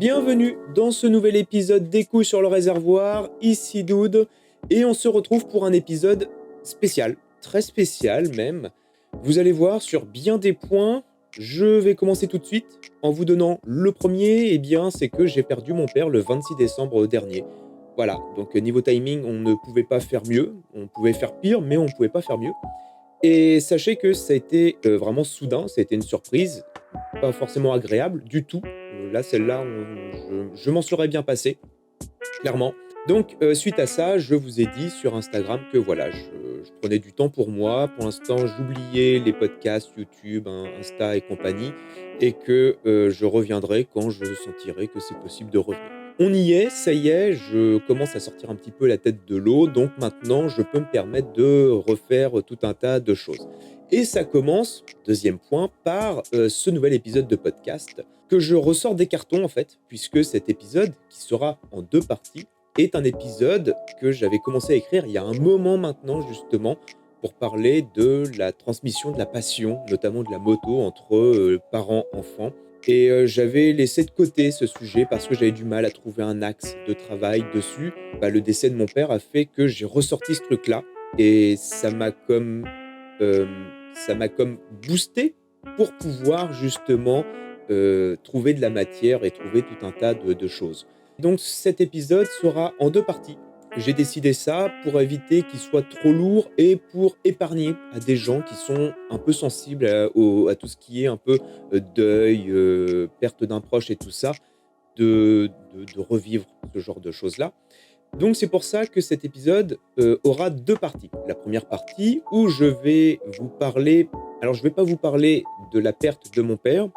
Bienvenue dans ce nouvel épisode des couilles sur le réservoir, ici Dude, et on se retrouve pour un épisode spécial, très spécial même. Vous allez voir sur bien des points, je vais commencer tout de suite en vous donnant le premier, c'est que j'ai perdu mon père le 26 décembre dernier. Voilà, donc niveau timing, on ne pouvait pas faire mieux, on pouvait faire pire, mais on ne pouvait pas faire mieux. Et sachez que ça a été vraiment soudain, ça a été une surprise, pas forcément agréable du tout. Là, celle-là, je m'en serais bien passé, clairement. Donc, suite à ça, je vous ai dit sur Instagram que voilà, je prenais du temps pour moi. Pour l'instant, j'oubliais les podcasts, YouTube, Insta et compagnie, et que je reviendrai quand je sentirai que c'est possible de revenir. On y est, ça y est, je commence à sortir un petit peu la tête de l'eau, donc maintenant, je peux me permettre de refaire tout un tas de choses. Et ça commence, deuxième point, par ce nouvel épisode de podcast que je ressors des cartons en fait, puisque cet épisode, qui sera en 2 parties, est un épisode que j'avais commencé à écrire il y a un moment maintenant justement, pour parler de la transmission de la passion, notamment de la moto entre parents-enfants. Et j'avais laissé de côté ce sujet parce que j'avais du mal à trouver un axe de travail dessus. Le décès de mon père a fait que j'ai ressorti ce truc-là et euh, ça m'a comme boosté pour pouvoir justement trouver de la matière et trouver tout un tas de choses. Donc cet épisode sera en 2 parties. J'ai décidé ça pour éviter qu'il soit trop lourd et pour épargner à des gens qui sont un peu sensibles à tout ce qui est un peu deuil, perte d'un proche et tout ça, de revivre ce genre de choses-là. Donc c'est pour ça que cet épisode aura 2 parties. La première partie où je vais vous parler, alors je ne vais pas vous parler de la perte de mon père,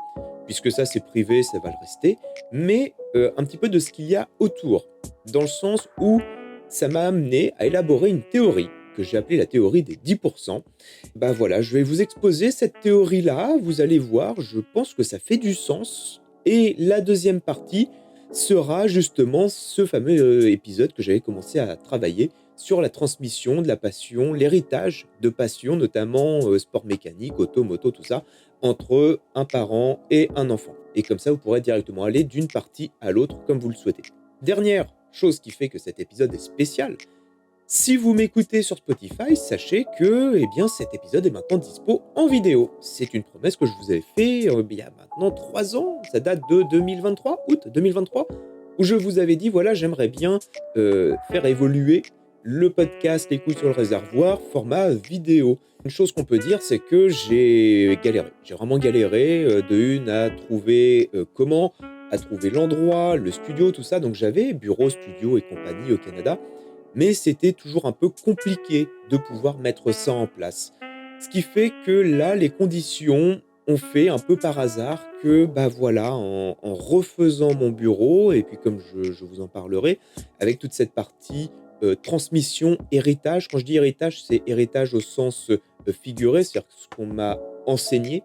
puisque ça c'est privé, ça va le rester, mais un petit peu de ce qu'il y a autour, dans le sens où ça m'a amené à élaborer une théorie que j'ai appelée la théorie des 10%. Voilà, je vais vous exposer cette théorie-là, vous allez voir, je pense que ça fait du sens. Et la deuxième partie sera justement ce fameux épisode que j'avais commencé à travailler sur la transmission de la passion, l'héritage de passion, notamment sport mécanique, auto, moto, tout ça, entre un parent et un enfant. Et comme ça, vous pourrez directement aller d'une partie à l'autre comme vous le souhaitez. Dernière chose qui fait que cet épisode est spécial, si vous m'écoutez sur Spotify, sachez que cet épisode est maintenant dispo en vidéo. C'est une promesse que je vous avais fait il y a maintenant 3 ans, ça date de 2023, août 2023, où je vous avais dit, voilà, j'aimerais bien faire évoluer le podcast Les couilles sur le réservoir, format vidéo. Une chose qu'on peut dire, c'est que j'ai galéré. J'ai vraiment galéré à trouver à trouver l'endroit, le studio, tout ça. Donc j'avais bureau, studio et compagnie au Canada, mais c'était toujours un peu compliqué de pouvoir mettre ça en place. Ce qui fait que là, les conditions ont fait un peu par hasard que, en refaisant mon bureau, et puis comme je vous en parlerai, avec toute cette partie transmission, héritage. Quand je dis héritage, c'est héritage au sens figuré, c'est-à-dire ce qu'on m'a enseigné.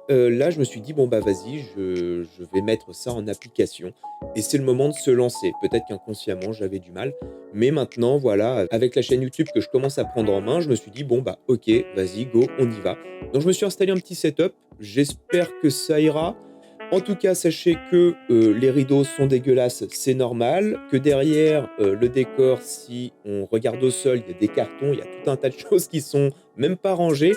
Là, je me suis dit, vas-y, je vais mettre ça en application. Et c'est le moment de se lancer. Peut-être qu'inconsciemment, j'avais du mal. Mais maintenant, voilà, avec la chaîne YouTube que je commence à prendre en main, je me suis dit, ok, vas-y, go, on y va. Donc, je me suis installé un petit setup. J'espère que ça ira. En tout cas, sachez que les rideaux sont dégueulasses, c'est normal. Que derrière le décor, si on regarde au sol, il y a des cartons, il y a tout un tas de choses qui sont même pas rangées.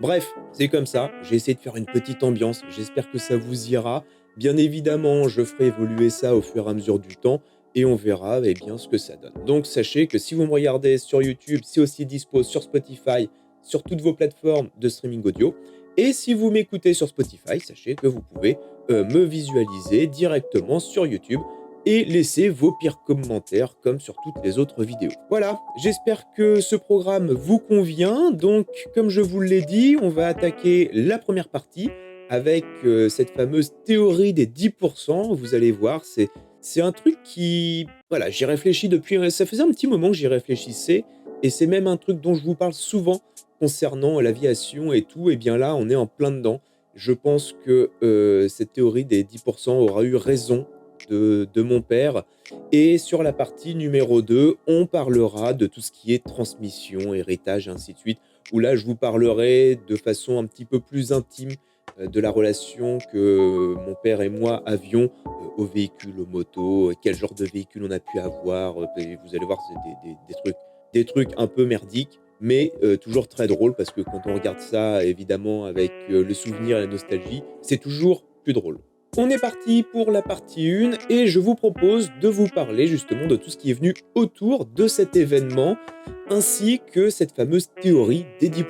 Bref, c'est comme ça. J'ai essayé de faire une petite ambiance. J'espère que ça vous ira. Bien évidemment, je ferai évoluer ça au fur et à mesure du temps et on verra ce que ça donne. Donc sachez que si vous me regardez sur YouTube, c'est aussi dispo sur Spotify, sur toutes vos plateformes de streaming audio. Et si vous m'écoutez sur Spotify, sachez que vous pouvez me visualiser directement sur YouTube et laisser vos pires commentaires comme sur toutes les autres vidéos. Voilà, j'espère que ce programme vous convient. Donc, comme je vous l'ai dit, on va attaquer la première partie avec cette fameuse théorie des 10%. Vous allez voir, c'est un truc qui... Voilà, j'y réfléchis depuis... Ça faisait un petit moment que j'y réfléchissais et c'est même un truc dont je vous parle souvent concernant l'aviation et tout. Et bien là, on est en plein dedans. Je pense que cette théorie des 10% aura eu raison de mon père. Et sur la partie numéro 2, on parlera de tout ce qui est transmission, héritage, et ainsi de suite, où là, je vous parlerai de façon un petit peu plus intime de la relation que mon père et moi avions, aux véhicules, aux motos, quel genre de véhicule on a pu avoir, et vous allez voir, c'est des trucs un peu merdiques, mais toujours très drôles parce que quand on regarde ça évidemment avec, le souvenir et la nostalgie, c'est toujours plus drôle. On est parti pour la partie 1 et je vous propose de vous parler justement de tout ce qui est venu autour de cet événement, ainsi que cette fameuse théorie des 10.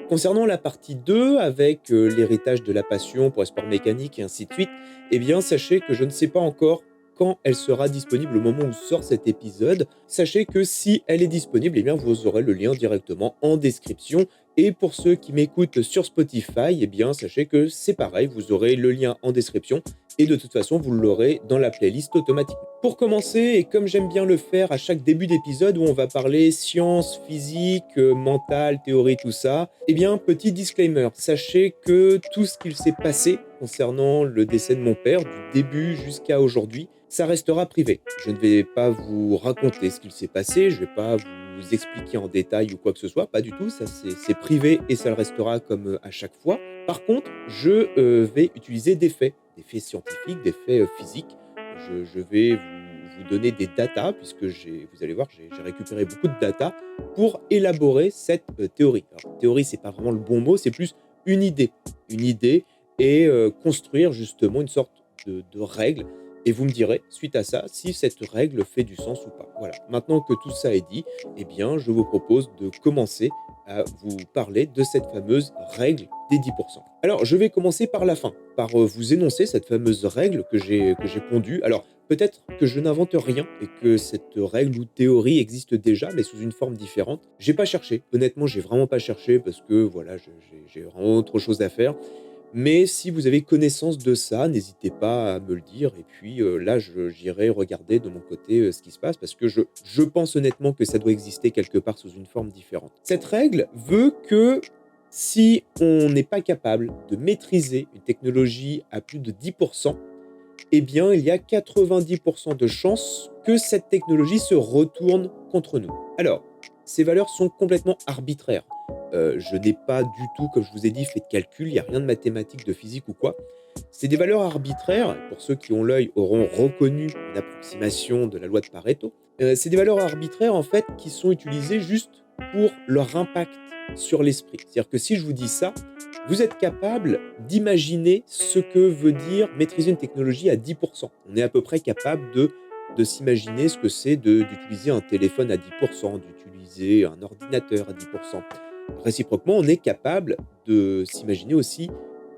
Concernant la partie 2 avec, l'héritage de la passion pour les sports mécaniques et ainsi de suite, eh bien sachez que je ne sais pas encore quand elle sera disponible au moment où sort cet épisode. Sachez que si elle est disponible, eh bien vous aurez le lien directement en description. Et pour ceux qui m'écoutent sur Spotify, eh bien sachez que c'est pareil, vous aurez le lien en description et de toute façon vous l'aurez dans la playlist automatiquement. Pour commencer, et comme j'aime bien le faire à chaque début d'épisode où on va parler sciences, physique, mental, théorie, tout ça, eh bien petit disclaimer, sachez que tout ce qu'il s'est passé concernant le décès de mon père, du début jusqu'à aujourd'hui, ça restera privé. Je ne vais pas vous raconter ce qu'il s'est passé, je ne vais pas vous expliquer en détail ou quoi que ce soit, pas du tout, ça c'est privé et ça le restera comme à chaque fois. Par contre, je vais utiliser des faits scientifiques, des faits physiques. Je vais vous donner des datas, puisque vous allez voir, j'ai récupéré beaucoup de datas pour élaborer cette théorie. Alors, théorie, c'est pas vraiment le bon mot, c'est plus une idée. Une idée et construire justement une sorte de règle. Et vous me direz, suite à ça, si cette règle fait du sens ou pas. Voilà. Maintenant que tout ça est dit, eh bien, je vous propose de commencer à vous parler de cette fameuse règle des 10. Alors, je vais commencer par la fin, par vous énoncer cette fameuse règle que j'ai pondue. Alors, peut-être que je n'invente rien et que cette règle ou théorie existe déjà, mais sous une forme différente. J'ai pas cherché. Honnêtement, j'ai vraiment pas cherché parce que voilà, j'ai vraiment autre chose à faire. Mais si vous avez connaissance de ça, n'hésitez pas à me le dire. Et puis là, j'irai regarder de mon côté ce qui se passe parce que je pense honnêtement que ça doit exister quelque part sous une forme différente. Cette règle veut que si on n'est pas capable de maîtriser une technologie à plus de 10%, eh bien, il y a 90% de chances que cette technologie se retourne contre nous. Alors, ces valeurs sont complètement arbitraires. Je n'ai pas du tout, comme je vous ai dit, fait de calcul, il n'y a rien de mathématique, de physique ou quoi. C'est des valeurs arbitraires, pour ceux qui ont l'œil auront reconnu une approximation de la loi de Pareto. C'est des valeurs arbitraires, en fait, qui sont utilisées juste pour leur impact sur l'esprit. C'est-à-dire que si je vous dis ça, vous êtes capable d'imaginer ce que veut dire maîtriser une technologie à 10%. On est à peu près capable de s'imaginer ce que c'est d'utiliser un téléphone à 10%, d'utiliser un ordinateur à 10%. Réciproquement, on est capable de s'imaginer aussi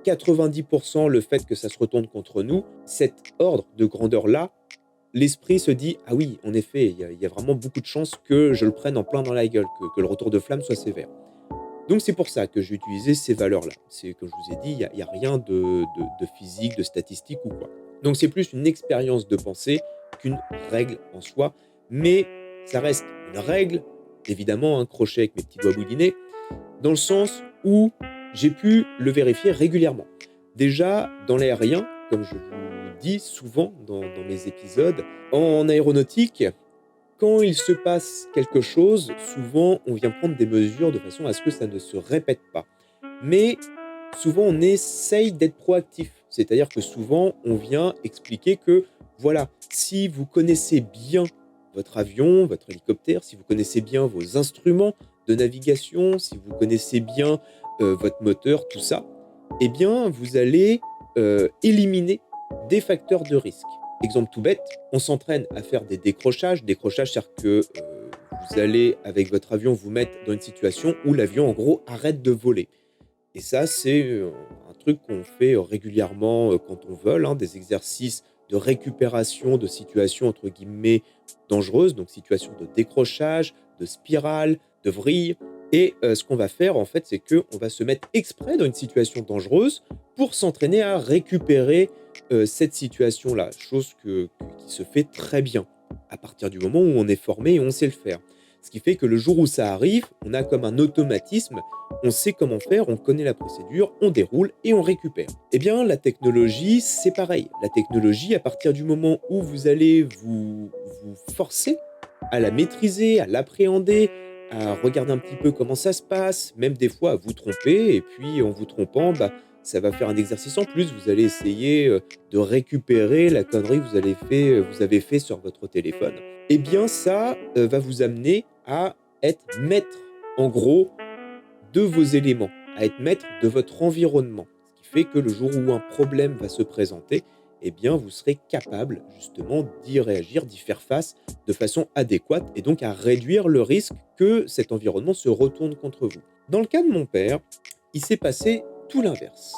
90% le fait que ça se retourne contre nous. Cet ordre de grandeur-là, l'esprit se dit « Ah oui, en effet, il y a vraiment beaucoup de chances que je le prenne en plein dans la gueule, que le retour de flamme soit sévère. » Donc c'est pour ça que j'ai utilisé ces valeurs-là. C'est comme je vous ai dit, il y a rien de physique, de statistique ou quoi. Donc c'est plus une expérience de pensée qu'une règle en soi, mais ça reste une règle, évidemment un crochet avec mes petits doigts boudinés, dans le sens où j'ai pu le vérifier régulièrement. Déjà, dans l'aérien, comme je vous dis souvent dans mes épisodes, en aéronautique, quand il se passe quelque chose, souvent on vient prendre des mesures de façon à ce que ça ne se répète pas. Mais souvent on essaye d'être proactif. C'est-à-dire que souvent on vient expliquer que voilà, si vous connaissez bien votre avion, votre hélicoptère, si vous connaissez bien vos instruments de navigation, si vous connaissez bien votre moteur, tout ça, eh bien vous allez éliminer des facteurs de risque. Exemple tout bête, on s'entraîne à faire des décrochages. Décrochage, c'est-à-dire que vous allez, avec votre avion, vous mettre dans une situation où l'avion, en gros, arrête de voler. Et ça, c'est un truc qu'on fait régulièrement quand on vole, hein, des exercices de récupération de situations, entre guillemets, dangereuses, donc situations de décrochage, de spirale, de vrille. Et ce qu'on va faire, en fait, c'est qu'on va se mettre exprès dans une situation dangereuse pour s'entraîner à récupérer cette situation-là, chose qui se fait très bien à partir du moment où on est formé et on sait le faire. Ce qui fait que le jour où ça arrive, on a comme un automatisme, on sait comment faire, on connaît la procédure, on déroule et on récupère. Eh bien, la technologie, c'est pareil. La technologie, à partir du moment où vous allez vous forcer à la maîtriser, à l'appréhender, à regarder un petit peu comment ça se passe, même des fois à vous tromper, et puis en vous trompant, bah, ça va faire un exercice en plus. Vous allez essayer de récupérer la connerie que vous avez fait sur votre téléphone. Eh bien, ça va vous amener à être maître, en gros, de vos éléments, à être maître de votre environnement. Ce qui fait que le jour où un problème va se présenter, eh bien, vous serez capable justement d'y réagir, d'y faire face de façon adéquate et donc à réduire le risque que cet environnement se retourne contre vous. Dans le cas de mon père, il s'est passé tout l'inverse.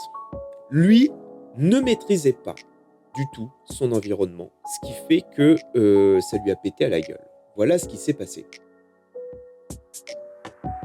Lui ne maîtrisait pas du tout son environnement, ce qui fait que ça lui a pété à la gueule. Voilà ce qui s'est passé.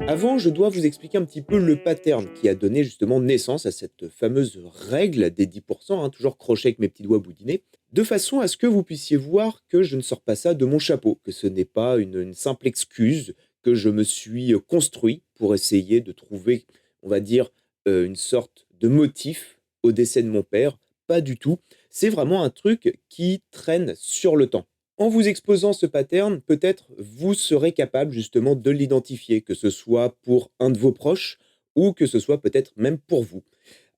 Avant, je dois vous expliquer un petit peu le pattern qui a donné justement naissance à cette fameuse règle des 10%, toujours croché avec mes petits doigts boudinés, de façon à ce que vous puissiez voir que je ne sors pas ça de mon chapeau, que ce n'est pas une simple excuse que je me suis construit pour essayer de trouver, on va dire, une sorte de motif au décès de mon père. Pas du tout. C'est vraiment un truc qui traîne sur le temps. En vous exposant ce pattern, peut-être vous serez capable justement de l'identifier, que ce soit pour un de vos proches ou que ce soit peut-être même pour vous.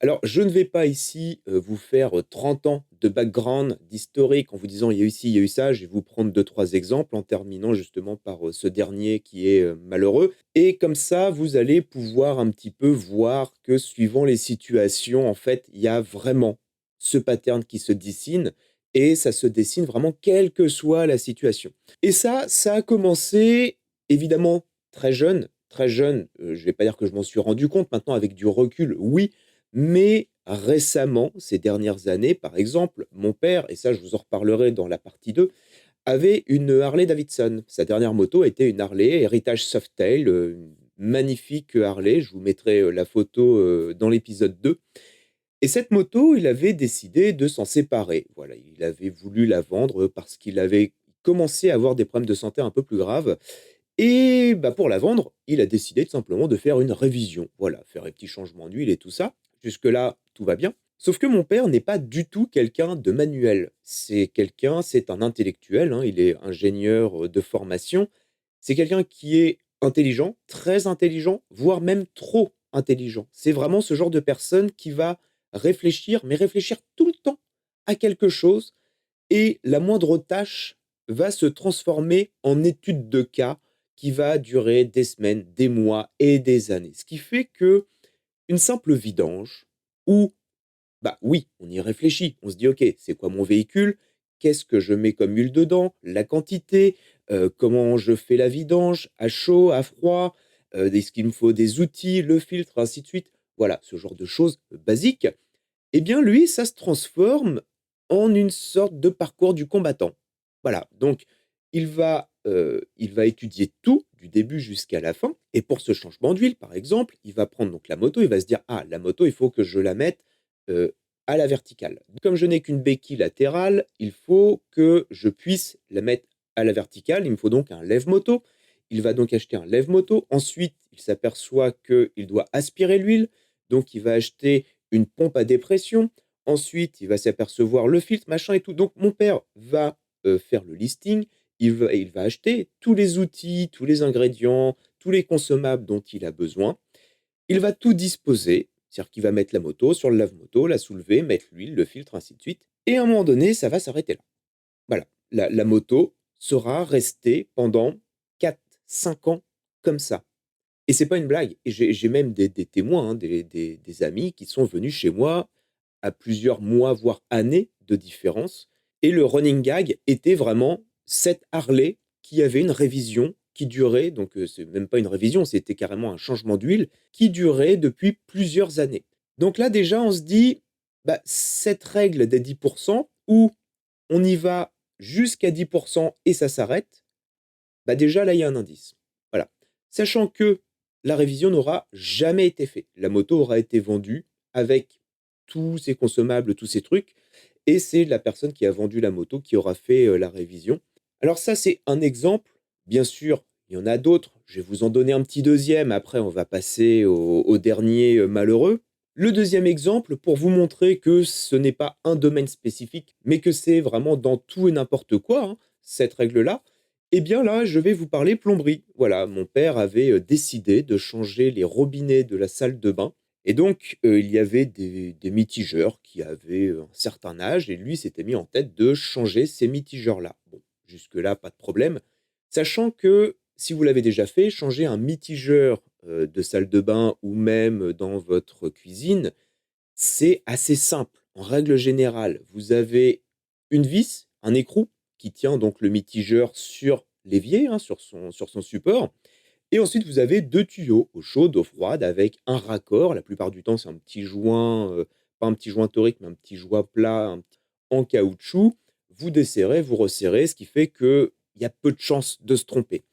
Alors, je ne vais pas ici vous faire 30 ans de background, d'historique, en vous disant il y a eu ci, il y a eu ça. Je vais vous prendre deux, trois exemples en terminant justement par ce dernier qui est malheureux. Et comme ça, vous allez pouvoir un petit peu voir que suivant les situations, en fait, il y a vraiment ce pattern qui se dessine et ça se dessine vraiment quelle que soit la situation. Et ça a commencé évidemment très jeune. Très jeune, je ne vais pas dire que je m'en suis rendu compte maintenant avec du recul, oui, mais récemment, ces dernières années, par exemple, mon père, et ça je vous en reparlerai dans la partie 2, avait une Harley Davidson. Sa dernière moto était une Harley héritage Softail, une magnifique Harley. Je vous mettrai la photo dans l'épisode 2. Et cette moto, il avait décidé de s'en séparer. Voilà, il avait voulu la vendre parce qu'il avait commencé à avoir des problèmes de santé un peu plus graves. Et bah, pour la vendre, il a décidé tout simplement de faire une révision. Voilà, faire un petit changement d'huile et tout ça. Jusque-là, tout va bien. Sauf que mon père n'est pas du tout quelqu'un de manuel. C'est un intellectuel, il est ingénieur de formation. C'est quelqu'un qui est intelligent, très intelligent, voire même trop intelligent. C'est vraiment ce genre de personne qui va réfléchir, mais réfléchir tout le temps à quelque chose et la moindre tâche va se transformer en étude de cas qui va durer des semaines, des mois et des années. Ce qui fait que une simple vidange où, bah oui, on y réfléchit. On se dit: «OK, c'est quoi mon véhicule? Qu'est-ce que je mets comme huile dedans? La quantité? Comment je fais la vidange? À chaud, à froid? Est-ce qu'il me faut des outils, le filtre?» ainsi de suite. Voilà, ce genre de choses basiques. Eh bien, lui, ça se transforme en une sorte de parcours du combattant. Voilà, donc il va étudier tout, du début jusqu'à la fin et pour ce changement d'huile, par exemple, il va prendre donc la moto, il va se dire: «Ah, la moto, il faut que je la mette, à la verticale. Comme je n'ai qu'une béquille latérale, il faut que je puisse la mettre à la verticale, il me faut donc un lève-moto». Il va donc acheter un lève-moto. Ensuite, il s'aperçoit qu'il doit aspirer l'huile, donc il va acheter une pompe à dépression. Ensuite, il va s'apercevoir le filtre, machin et tout. Donc, mon père va faire le listing. Il va acheter tous les outils, tous les ingrédients, tous les consommables dont il a besoin. Il va tout disposer. C'est-à-dire qu'il va mettre la moto sur le lave-moto, la soulever, mettre l'huile, le filtre, ainsi de suite. Et à un moment donné, ça va s'arrêter là. Voilà. La moto sera restée pendant 4, 5 ans comme ça. Et c'est pas une blague. Et j'ai même des témoins, des amis qui sont venus chez moi à plusieurs mois, voire années de différence. Et le running gag était vraiment cette Harley qui avait une révision qui durait, donc c'est même pas une révision, c'était carrément un changement d'huile qui durait depuis plusieurs années. Donc là, déjà, on se dit, bah, cette règle des 10% où on y va jusqu'à 10% et ça s'arrête, bah déjà là, il y a un indice. Voilà. Sachant que la révision n'aura jamais été faite. La moto aura été vendue avec tous ses consommables, tous ses trucs, et c'est la personne qui a vendu la moto qui aura fait la révision. Alors ça, c'est un exemple. Bien sûr, il y en a d'autres. Je vais vous en donner un petit deuxième. Après, on va passer au dernier malheureux. Le deuxième exemple, pour vous montrer que ce n'est pas un domaine spécifique, mais que c'est vraiment dans tout et n'importe quoi, cette règle-là, eh bien là, je vais vous parler plomberie. Voilà, mon père avait décidé de changer les robinets de la salle de bain Et donc, il y avait des mitigeurs qui avaient, un certain âge et lui s'était mis en tête de changer ces mitigeurs-là. Bon, jusque-là, pas de problème. Sachant que, si vous l'avez déjà fait, changer un mitigeur, de salle de bain ou même dans votre cuisine, c'est assez simple. En règle générale, vous avez une vis, un écrou qui tient donc le mitigeur sur l'évier, hein, sur son support et ensuite vous avez 2 tuyaux, eau chaude, eau froide avec un raccord. La plupart du temps, c'est un petit joint, pas un petit joint torique, mais un petit joint plat, en caoutchouc. Vous desserrez, vous resserrez, ce qui fait qu'il y a peu de chances de se tromper.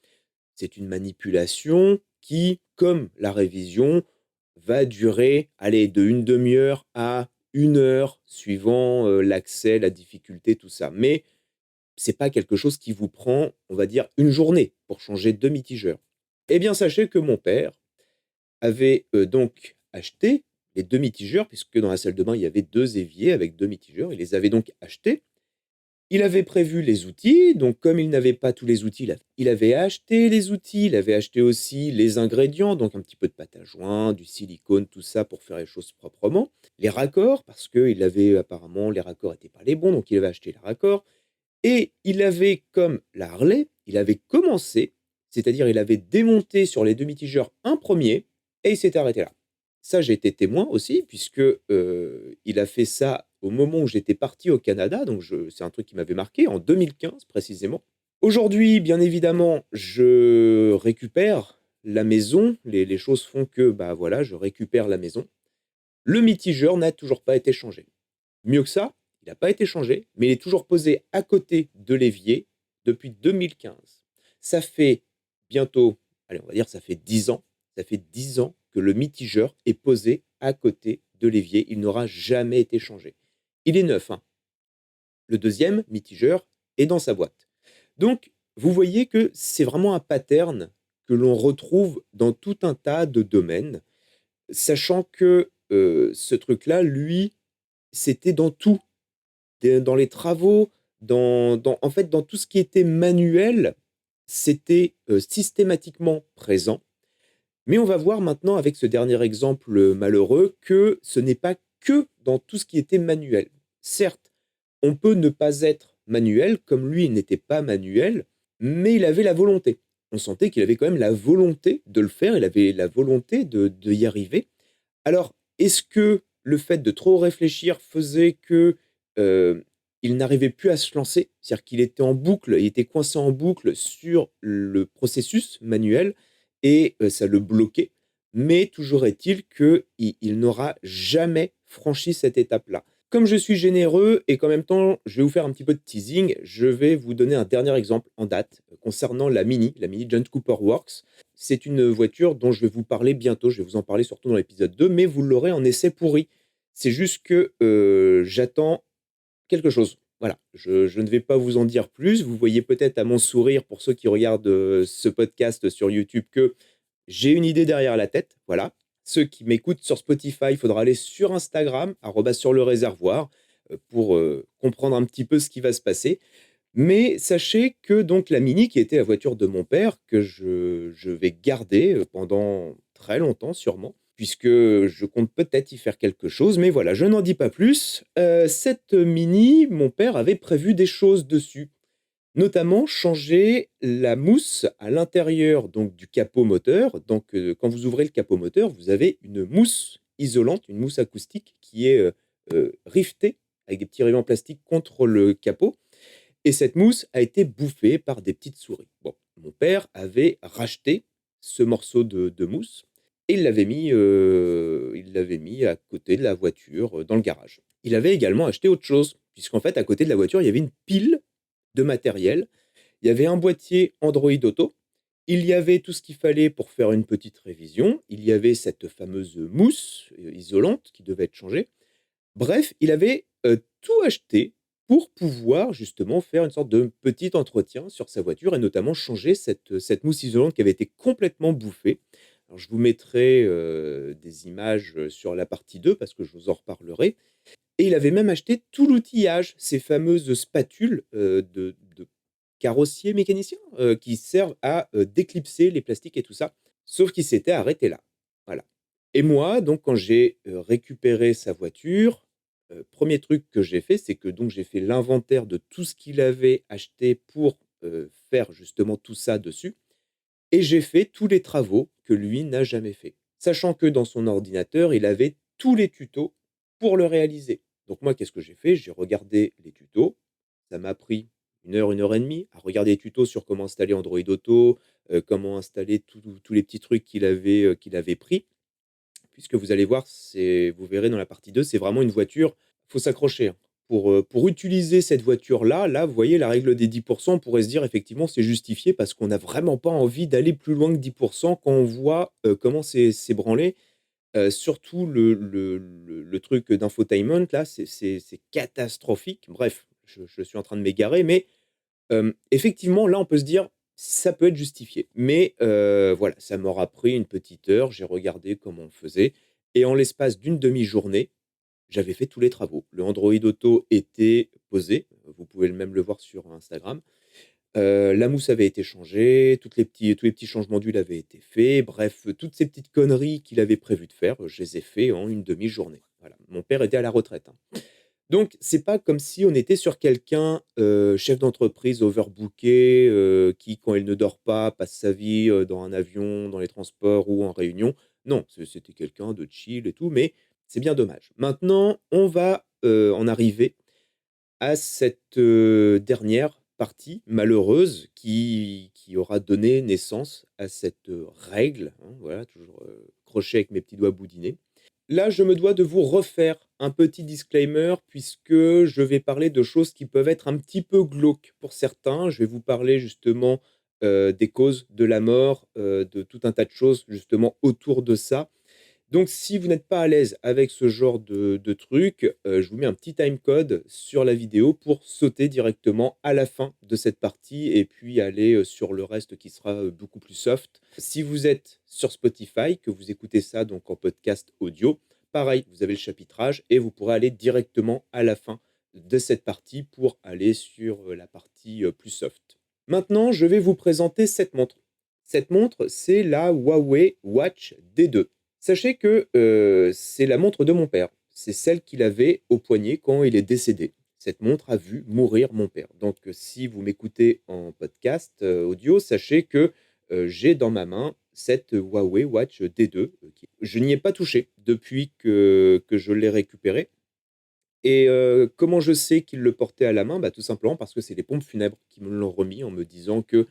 C'est une manipulation qui, comme la révision, va durer, allez, de une demi heure à 1 heure suivant, l'accès, la difficulté, tout ça. Mais c'est pas quelque chose qui vous prend, on va dire, une journée pour changer 2 mitigeurs. Eh bien, sachez que mon père avait, donc acheté les 2 mitigeurs puisque dans la salle de bain, il y avait 2 éviers avec 2 mitigeurs. Il les avait donc achetés. Il avait prévu les outils, donc comme il n'avait pas tous les outils, il avait acheté les outils, il avait acheté aussi les ingrédients, donc un petit peu de pâte à joint, du silicone, tout ça pour faire les choses proprement. Les raccords, parce qu'il avait apparemment les raccords n'étaient pas les bons, donc il avait acheté les raccords et il avait, comme la Harley, il avait commencé, c'est-à-dire il avait démonté sur les 2 mitigeurs un premier et il s'était arrêté là. Ça, j'ai été témoin aussi puisque, il a fait ça au moment où j'étais parti au Canada, donc c'est un truc qui m'avait marqué, en 2015 précisément. Aujourd'hui, bien évidemment, je récupère la maison, les choses font que, bah, voilà, je récupère la maison. Le mitigeur n'a toujours pas été changé. Mieux que ça, il n'a pas été changé, mais il est toujours posé à côté de l'évier depuis 2015. Ça fait bientôt, allez, on va dire, ça fait 10 ans. Ça fait 10 ans que le mitigeur est posé à côté de l'évier. Il n'aura jamais été changé. Il est neuf, hein. Le deuxième mitigeur est dans sa boîte. Donc, vous voyez que c'est vraiment un pattern que l'on retrouve dans tout un tas de domaines, sachant que ce truc-là, lui, c'était dans tout. Dans les travaux, en fait, dans tout ce qui était manuel, c'était, systématiquement présent. Mais on va voir maintenant avec ce dernier exemple, malheureux que ce n'est pas que dans tout ce qui était manuel. Certes, on peut ne pas être manuel, comme lui il n'était pas manuel, mais il avait la volonté. On sentait qu'il avait quand même la volonté de le faire, il avait la volonté de y arriver. Alors, est-ce que le fait de trop réfléchir faisait que, il n'arrivait plus à se lancer? C'est-à-dire qu'il était en boucle, il était coincé en boucle sur le processus manuel et ça le bloquait. Mais toujours est-il qu'il n'aura jamais franchi cette étape-là. Comme je suis généreux et qu'en même temps, je vais vous faire un petit peu de teasing, je vais vous donner un dernier exemple en date, concernant la Mini John Cooper Works. C'est une voiture dont je vais vous parler bientôt, je vais vous en parler surtout dans l'épisode 2, mais vous l'aurez en essai pourri. C'est juste que, j'attends quelque chose. Voilà, je ne vais pas vous en dire plus. Vous voyez peut-être à mon sourire, pour ceux qui regardent, ce podcast sur YouTube, que j'ai une idée derrière la tête, voilà. Ceux qui m'écoutent sur Spotify, il faudra aller sur Instagram, sur le réservoir, pour, comprendre un petit peu ce qui va se passer. Mais sachez que donc la Mini, qui était la voiture de mon père, que je vais garder, pendant très longtemps sûrement, puisque je compte peut-être y faire quelque chose, mais voilà, je n'en dis pas plus. Cette Mini, mon père avait prévu des choses dessus, notamment changer la mousse à l'intérieur donc du capot moteur. Donc, quand vous ouvrez le capot moteur, vous avez une mousse isolante, une mousse acoustique qui est, rivetée avec des petits rayons en plastique contre le capot et cette mousse a été bouffée par des petites souris. Bon, mon père avait racheté ce morceau de mousse et il l'avait mis à côté de la voiture, dans le garage. Il avait également acheté autre chose, puisqu'en fait, à côté de la voiture, il y avait une pile de matériel. Il y avait un boîtier Android Auto, il y avait tout ce qu'il fallait pour faire une petite révision, il y avait cette fameuse mousse, isolante qui devait être changée. Bref, il avait, tout acheté pour pouvoir justement faire une sorte de petit entretien sur sa voiture et notamment changer cette mousse isolante qui avait été complètement bouffée. Alors je vous mettrai, des images, sur la partie 2 parce que je vous en reparlerai et il avait même acheté tout l'outillage, ces fameuses spatules, de carrossier mécanicien, qui servent à, déclipser les plastiques et tout ça. Sauf qu'il s'était arrêté là. Voilà. Et moi, donc quand j'ai, récupéré sa voiture, 1er truc que j'ai fait, c'est que donc j'ai fait l'inventaire de tout ce qu'il avait acheté pour, faire justement tout ça dessus et j'ai fait tous les travaux que lui n'a jamais fait. Sachant que dans son ordinateur, il avait tous les tutos pour le réaliser. Donc moi, qu'est-ce que j'ai fait? J'ai regardé les tutos. Ça m'a pris une heure et demie à regarder les tutos sur comment installer Android Auto, comment installer tous les petits trucs qu'il avait pris. Puisque vous allez voir, vous verrez dans la partie 2, c'est vraiment une voiture, faut s'accrocher, hein. Pour utiliser cette voiture-là, là, vous voyez la règle des 10, on pourrait se dire effectivement c'est justifié parce qu'on n'a vraiment pas envie d'aller plus loin que 10 quand on voit, comment c'est branlé. Surtout le truc d'infotainment là, c'est catastrophique. Bref, je suis en train de m'égarer, mais effectivement, là, on peut se dire: «Ça peut être justifié». Mais voilà, ça m'aura pris une petite heure, j'ai regardé comment on faisait et en l'espace d'une demi-journée, j'avais fait tous les travaux. Le Android Auto était posé, vous pouvez même le voir sur Instagram. La mousse avait été changée, tous les petits changements d'huile avaient été faits. Bref, toutes ces petites conneries qu'il avait prévu de faire, je les ai fait en une demi-journée. Voilà, mon père était à la retraite, hein. Donc c'est pas comme si on était sur quelqu'un, chef d'entreprise overbooké, qui, quand il ne dort pas, passe sa vie, dans un avion, dans les transports ou en réunion. Non, c'était quelqu'un de chill et tout, mais c'est bien dommage. Maintenant, on va, en arriver à cette, dernière partie malheureuse qui aura donné naissance à cette, règle, hein, voilà, toujours, crocher avec mes petits doigts boudinés. Là, je me dois de vous refaire un petit disclaimer puisque je vais parler de choses qui peuvent être un petit peu glauques pour certains. Je vais vous parler justement, des causes de la mort, de tout un tas de choses justement autour de ça. Donc si vous n'êtes pas à l'aise avec ce genre de truc, je vous mets un petit timecode sur la vidéo pour sauter directement à la fin de cette partie et puis aller, sur le reste qui sera, beaucoup plus soft. Si vous êtes sur Spotify, que vous écoutez ça donc en podcast audio, pareil, vous avez le chapitrage et vous pourrez aller directement à la fin de cette partie pour aller sur, la partie, plus soft. Maintenant, je vais vous présenter cette montre. Cette montre, c'est la Huawei Watch D2. Sachez que, c'est la montre de mon père. C'est celle qu'il avait au poignet quand il est décédé. Cette montre a vu mourir mon père. Donc, si vous m'écoutez en podcast, audio, sachez que, j'ai dans ma main cette Huawei Watch D2, qui je n'y ai pas touché depuis que je l'ai récupérée et comment je sais qu'il le portait à la main? Bah, tout simplement parce que c'est les pompes funèbres qui me l'ont remis en me disant que,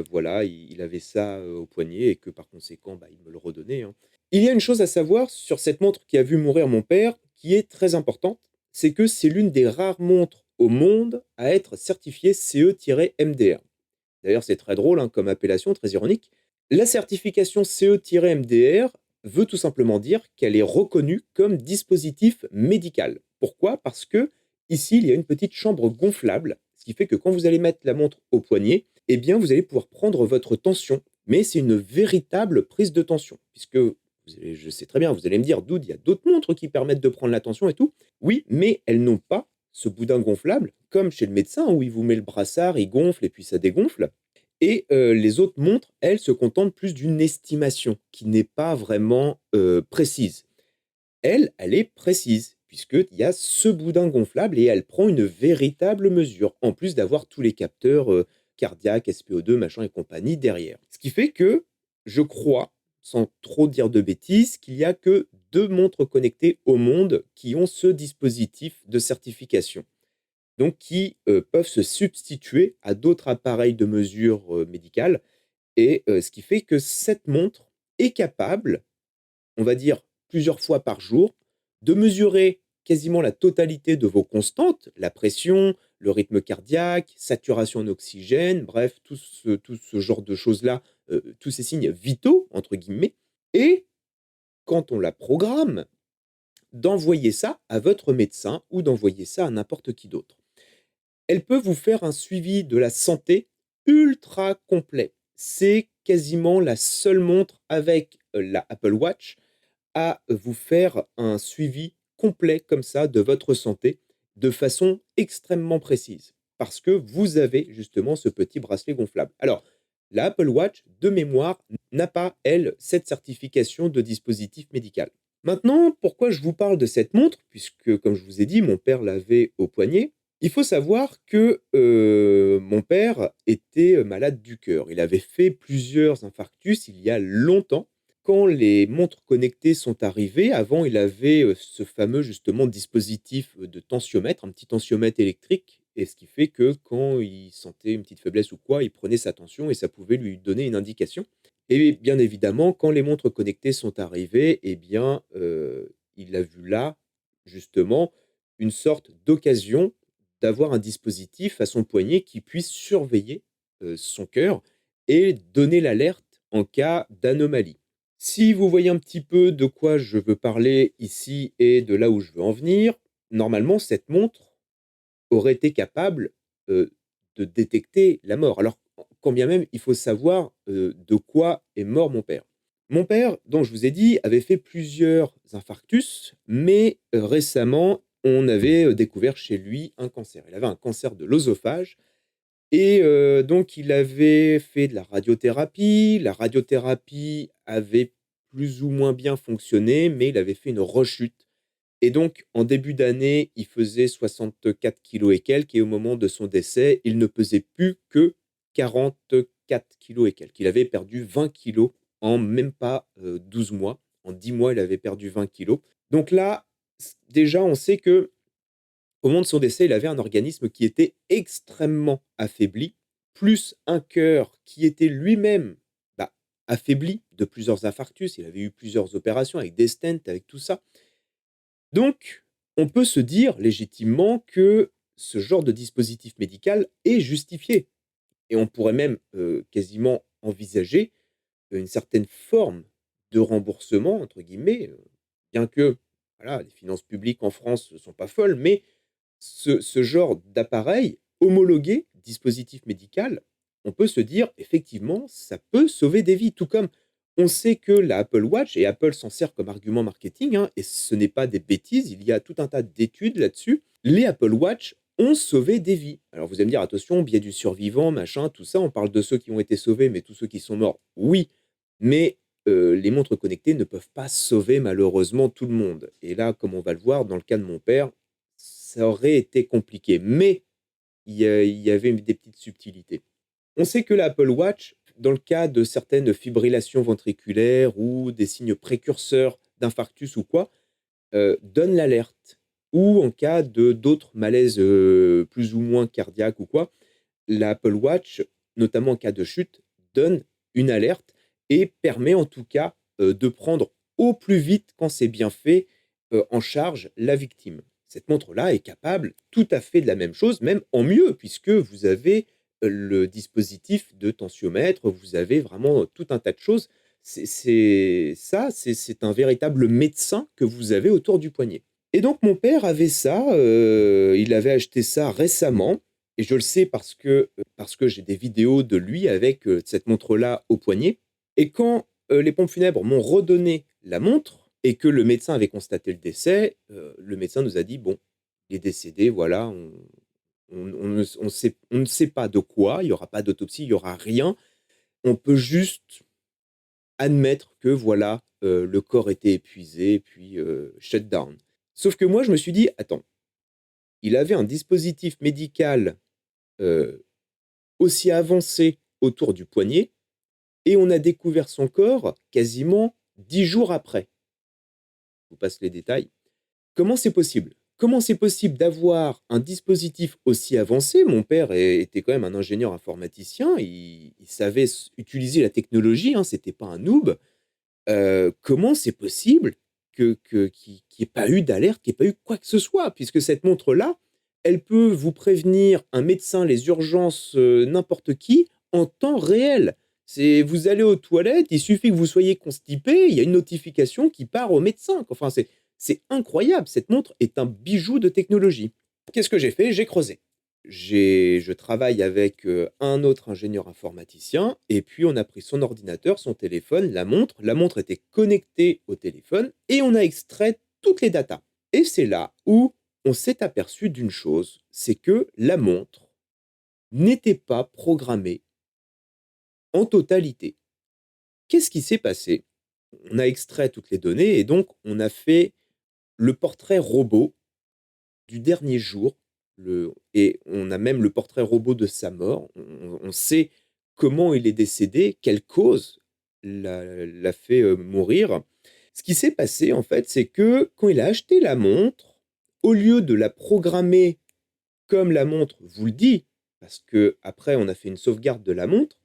voilà, il avait ça, au poignet et que par conséquent, bah, il me le redonnait, hein. Il y a une chose à savoir sur cette montre qui a vu mourir mon père, qui est très importante, c'est que c'est l'une des rares montres au monde à être certifiée CE-MDR. D'ailleurs, c'est très drôle, hein, comme appellation, très ironique. La certification CE-MDR veut tout simplement dire qu'elle est reconnue comme dispositif médical. Pourquoi? Parce que ici, il y a une petite chambre gonflable, ce qui fait que quand vous allez mettre la montre au poignet, eh bien, vous allez pouvoir prendre votre tension, mais c'est une véritable prise de tension, puisque je sais très bien, vous allez me dire, Doud, il y a d'autres montres qui permettent de prendre la tension et tout. Oui, mais elles n'ont pas ce boudin gonflable, comme chez le médecin où il vous met le brassard, il gonfle et puis ça dégonfle. Et les autres montres, elles, se contentent plus d'une estimation qui n'est pas vraiment, précise. Elle est précise puisqu'il y a ce boudin gonflable et elle prend une véritable mesure, en plus d'avoir tous les capteurs, cardiaques, SpO2, machin et compagnie derrière. Ce qui fait que, je crois, sans trop dire de bêtises, qu'il y a que 2 montres connectées au monde qui ont ce dispositif de certification. Donc qui, peuvent se substituer à d'autres appareils de mesure, médicales et ce qui fait que cette montre est capable, on va dire plusieurs fois par jour, de mesurer quasiment la totalité de vos constantes, la pression, le rythme cardiaque, saturation en oxygène, bref, tout ce genre de choses-là, tous ces signes «vitaux» entre guillemets et quand on la programme, d'envoyer ça à votre médecin ou d'envoyer ça à n'importe qui d'autre. Elle peut vous faire un suivi de la santé ultra complet. C'est quasiment la seule montre avec, la Apple Watch à vous faire un suivi complet comme ça de votre santé, de façon extrêmement précise. Parce que vous avez justement ce petit bracelet gonflable. Alors, La Apple Watch, de mémoire, n'a pas, elle, cette certification de dispositif médical. Maintenant, pourquoi je vous parle de cette montre? Puisque, comme je vous ai dit, mon père l'avait au poignet. Il faut savoir que mon père était malade du cœur. Il avait fait plusieurs infarctus il y a longtemps. Quand les montres connectées sont arrivées, avant, il avait ce fameux justement dispositif de tensiomètre, un petit tensiomètre électrique, et ce qui fait que quand il sentait une petite faiblesse ou quoi, il prenait sa tension et ça pouvait lui donner une indication. Et bien évidemment, quand les montres connectées sont arrivées, eh bien, il a vu là, justement, une sorte d'occasion d'avoir un dispositif à son poignet qui puisse surveiller, son cœur et donner l'alerte en cas d'anomalie. Si vous voyez un petit peu de quoi je veux parler ici et de là où je veux en venir, normalement cette montre aurait été capable, heu, de détecter la mort. Alors, quand bien même il faut savoir, de quoi est mort mon père. Mon père, dont je vous ai dit, avait fait plusieurs infarctus, mais, récemment, on avait, découvert chez lui un cancer. Il avait un cancer de l'œsophage et donc il avait fait de la radiothérapie. La radiothérapie avait plus ou moins bien fonctionné, mais il avait fait une rechute et donc, en début d'année, il faisait 64 kilos et quelques et au moment de son décès, il ne pesait plus que 44 kilos et quelques. Il avait perdu 20 kilos en même pas, 12 mois. En 10 mois, il avait perdu 20 kilos. Donc là, déjà, on sait que au moment de son décès, il avait un organisme qui était extrêmement affaibli, plus un cœur qui était lui-même, bah, affaibli de plusieurs infarctus. Il avait eu plusieurs opérations avec des stents, avec tout ça. Donc, on peut se dire légitimement que ce genre de dispositif médical est justifié et on pourrait même, quasiment envisager une certaine forme de «remboursement» entre guillemets, bien que, voilà, les finances publiques en France ne sont pas folles, mais ce genre d'appareil homologué, dispositif médical, on peut se dire effectivement, ça peut sauver des vies. Tout comme on sait que la Apple Watch et Apple s'en sert comme argument marketing, hein, et ce n'est pas des bêtises, il y a tout un tas d'études là-dessus. Les Apple Watch ont sauvé des vies. Alors vous allez me dire: «Attention, biais du survivant, machin, tout ça». On parle de ceux qui ont été sauvés, mais tous ceux qui sont morts, oui. Mais les montres connectées ne peuvent pas sauver malheureusement tout le monde. Et là, comme on va le voir dans le cas de mon père, ça aurait été compliqué, mais il y avait des petites subtilités. On sait que l'Apple Watch, dans le cas de certaines fibrillations ventriculaires ou des signes précurseurs d'infarctus ou quoi, donne l'alerte. Ou en cas de d'autres malaises, plus ou moins cardiaques ou quoi, l'Apple Watch, notamment en cas de chute, donne une alerte et permet en tout cas, de prendre au plus vite, quand c'est bien fait, en charge la victime. Cette montre-là est capable tout à fait de la même chose, même en mieux, puisque vous avez, le dispositif de tensiomètre, vous avez vraiment tout un tas de choses. C'est un véritable médecin que vous avez autour du poignet. Et donc mon père avait ça, il avait acheté ça récemment et je le sais parce que j'ai des vidéos de lui avec, cette montre-là au poignet et quand, les pompes funèbres m'ont redonné la montre et que le médecin avait constaté le décès, le médecin nous a dit: «Bon, il est décédé, voilà, on ne sait pas de quoi, il y aura pas d'autopsie, il y aura rien. On peut juste admettre que voilà, le corps était épuisé puis, shut down». Sauf que moi je me suis dit: «Attends, il avait un dispositif médical, heu, aussi avancé autour du poignet et on a découvert son corps quasiment 10 jours après». Je vous passe les détails. Comment c'est possible? Comment c'est possible d'avoir un dispositif aussi avancé? Mon père était quand même un ingénieur informaticien, il savait utiliser la technologie, hein, c'était pas un noob. Comment c'est possible qu'il y ait pas eu d'alerte, qu'il y ait pas eu quoi que ce soit? Puisque cette montre-là, elle peut vous prévenir, un médecin, les urgences, n'importe qui, en temps réel. C'est vous allez aux toilettes, il suffit que vous soyez constipé, il y a une notification qui part au médecin. Enfin, c'est incroyable, cette montre est un bijou de technologie. Qu'est-ce que j'ai fait? J'ai creusé. Je travaille avec, un autre ingénieur informaticien et puis on a pris son ordinateur, son téléphone, la montre. La montre était connectée au téléphone et on a extrait toutes les datas et c'est là où on s'est aperçu d'une chose, c'est que la montre n'était pas programmée en totalité. Qu'est-ce qui s'est passé? On a extrait toutes les données et donc on a fait le portrait robot du dernier jour, et on a même le portrait robot de sa mort. On sait comment il est décédé, quelle cause l'a fait, mourir. Ce qui s'est passé, en fait, c'est que quand il a acheté la montre, au lieu de la programmer comme la montre vous le dit, parce que après on a fait une sauvegarde de la montre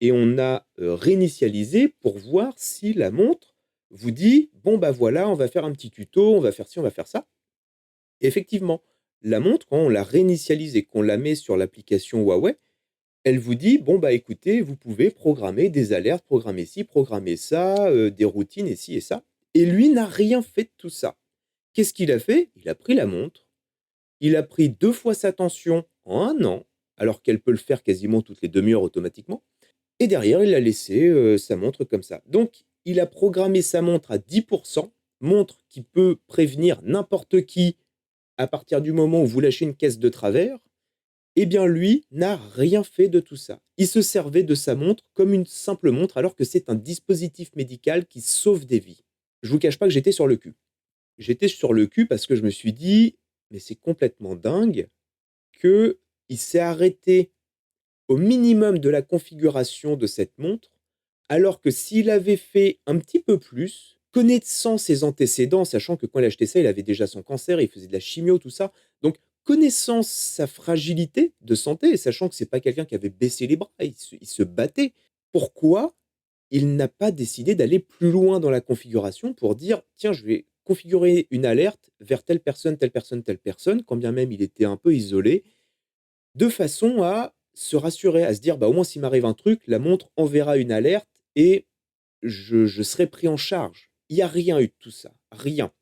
et on a, réinitialisé pour voir si la montre vous dit: «Bon, bah, voilà, on va faire un petit tuto, on va faire ci, on va faire ça». Effectivement, la montre, quand on la réinitialise et qu'on la met sur l'application Huawei, elle vous dit: «Bon, bah, écoutez, vous pouvez programmer des alertes, programmer ci, programmer ça, des routines et ci et ça». Et lui n'a rien fait de tout ça. Qu'est-ce qu'il a fait? Il a pris la montre, il a pris 2 fois sa tension en 1 an, alors qu'elle peut le faire quasiment toutes les demi-heures automatiquement, et derrière il a laissé, sa montre comme ça. Donc il a programmé sa montre à 10, montre qui peut prévenir n'importe qui à partir du moment où vous lâchez une caisse de travers. Eh bien lui n'a rien fait de tout ça. Il se servait de sa montre comme une simple montre alors que c'est un dispositif médical qui sauve des vies. Je vous cache pas que j'étais sur le cul. J'étais sur le cul parce que je me suis dit: «Mais c'est complètement dingue qu'il s'est arrêté au minimum de la configuration de cette montre, alors que s'il avait fait un petit peu plus, connaissant ses antécédents, sachant que quand il a acheté ça, il avait déjà son cancer, il faisait de la chimio, tout ça. Donc, connaissant sa fragilité de santé et sachant que c'est pas quelqu'un qui avait baissé les bras, il se battait. Pourquoi il n'a pas décidé d'aller plus loin dans la configuration pour dire: «Tiens, je vais configurer une alerte vers telle personne, telle personne, telle personne», quand bien même il était un peu isolé, de façon à se rassurer, à se dire: «Bah, au moins s'il m'arrive un truc, la montre enverra une alerte et je serai pris en charge». Il y a rien eu de tout ça, rien.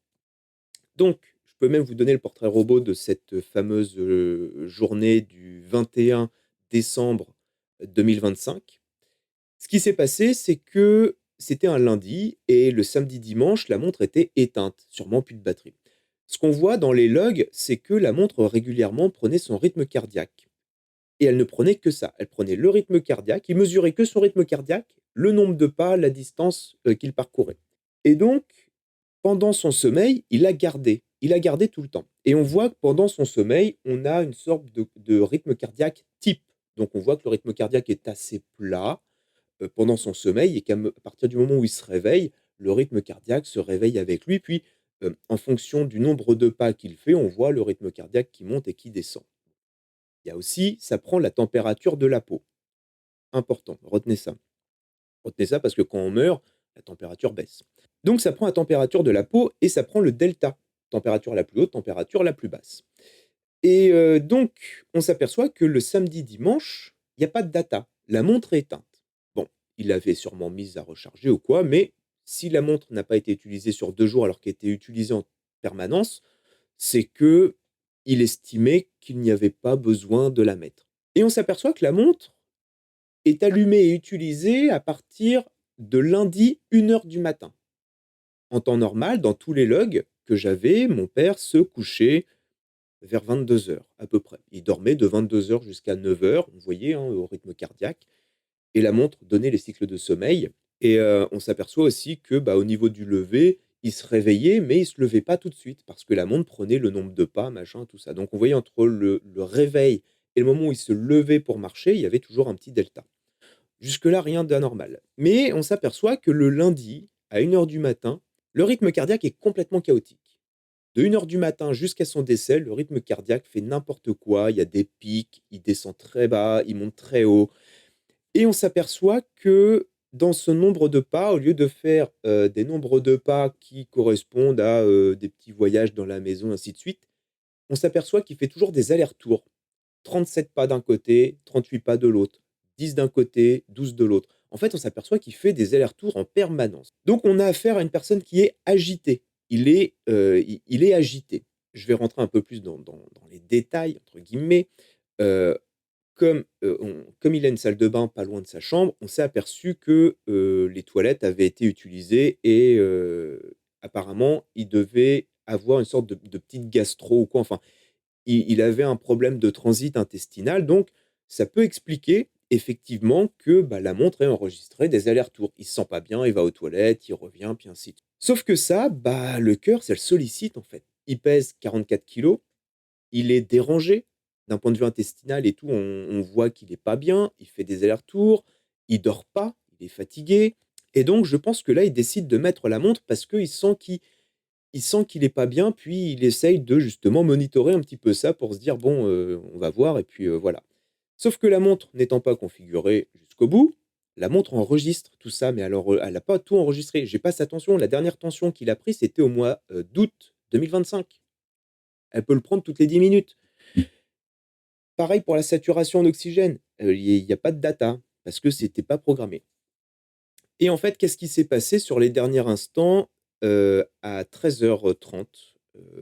Donc, je peux même vous donner le portrait robot de cette fameuse, journée du 21 décembre 2025. Ce qui s'est passé, c'est que c'était un lundi et le samedi, dimanche, la montre était éteinte, sûrement plus de batterie. Ce qu'on voit dans les logs, c'est que la montre régulièrement prenait son rythme cardiaque. Et elle ne prenait que ça. Elle prenait le rythme cardiaque, il mesurait que son rythme cardiaque, le nombre de pas, la distance, qu'il parcourait. Et donc, pendant son sommeil, il l'a gardé. Il l'a gardé tout le temps. Et on voit que pendant son sommeil, on a une sorte de rythme cardiaque type. Donc on voit que le rythme cardiaque est assez plat, pendant son sommeil et à partir du moment où il se réveille, le rythme cardiaque se réveille avec lui. Puis, en fonction du nombre de pas qu'il fait, on voit le rythme cardiaque qui monte et qui descend. Il y a aussi, ça prend la température de la peau. Important, retenez ça. Retenez ça parce que quand on meurt, la température baisse. Donc ça prend la température de la peau et ça prend le delta, température la plus haute, température la plus basse. Et donc on s'aperçoit que le samedi, dimanche, il y a pas de data. La montre est éteinte. Bon, il l'avait sûrement mise à recharger ou quoi, mais si la montre n'a pas été utilisée sur 2 jours alors qu'elle était utilisée en permanence, c'est que il estimait qu'il n'y avait pas besoin de la mettre. Et on s'aperçoit que la montre est allumée et utilisée à partir de lundi 1 heure du matin. En temps normal, dans tous les logs que j'avais, mon père se couchait vers 22 heures à peu près. Il dormait de 22 heures jusqu'à 9 heures, on voyait, hein, au rythme cardiaque et la montre donnait les cycles de sommeil et on s'aperçoit aussi que, bah, au niveau du lever, il se réveillait, mais il se levait pas tout de suite parce que la montre prenait le nombre de pas, machin, tout ça. Donc on voyait entre le réveil et le moment où il se levait pour marcher, il y avait toujours un petit delta. Jusque-là, rien d'anormal. Mais on s'aperçoit que le lundi, à 1 heure du matin, le rythme cardiaque est complètement chaotique. De 1 heure du matin jusqu'à son décès, le rythme cardiaque fait n'importe quoi. Il y a des pics, il descend très bas, il monte très haut. Et on s'aperçoit que dans ce nombre de pas, au lieu de faire, des nombres de pas qui correspondent à, des petits voyages dans la maison, ainsi de suite, on s'aperçoit qu'il fait toujours des allers-retours. 37 pas d'un côté, 38 pas de l'autre, 10 d'un côté, 12 de l'autre. En fait, on s'aperçoit qu'il fait des allers-retours en permanence. Donc on a affaire à une personne qui est agitée. Il est agité. Je vais rentrer un peu plus dans les «détails» entre guillemets. Heu, comme il a une salle de bain pas loin de sa chambre, on s'est aperçu que, les toilettes avaient été utilisées et apparemment, il devait avoir une sorte de petite gastro ou quoi, enfin, il avait un problème de transit intestinal, donc ça peut expliquer effectivement que, la montre ait enregistré des allers-retours. Il se sent pas bien, il va aux toilettes, il revient, puis ainsi de suite. Sauf que ça, le cœur, ça le sollicite, en fait. Il pèse 44 kilos, il est dérangé d'un point de vue intestinal et tout, on voit qu'il est pas bien, il fait des allers-retours, il dort pas, il est fatigué et donc je pense que là, il décide de mettre la montre parce qu'il est pas bien, puis il essaye de justement monitorer un petit peu ça pour se dire: «Bon, on va voir» et puis, voilà. Sauf que la montre n'étant pas configurée jusqu'au bout, la montre enregistre tout ça, mais alors, elle a pas tout enregistré. J'ai pas sa tension, la dernière tension qu'il a pris, c'était au mois, d'août 2025. Elle peut le prendre toutes les 10 minutes. Pareil pour la saturation en oxygène, il y a pas de data parce que c'était pas programmé et en fait, qu'est-ce qui s'est passé sur les derniers instants? À 13h30,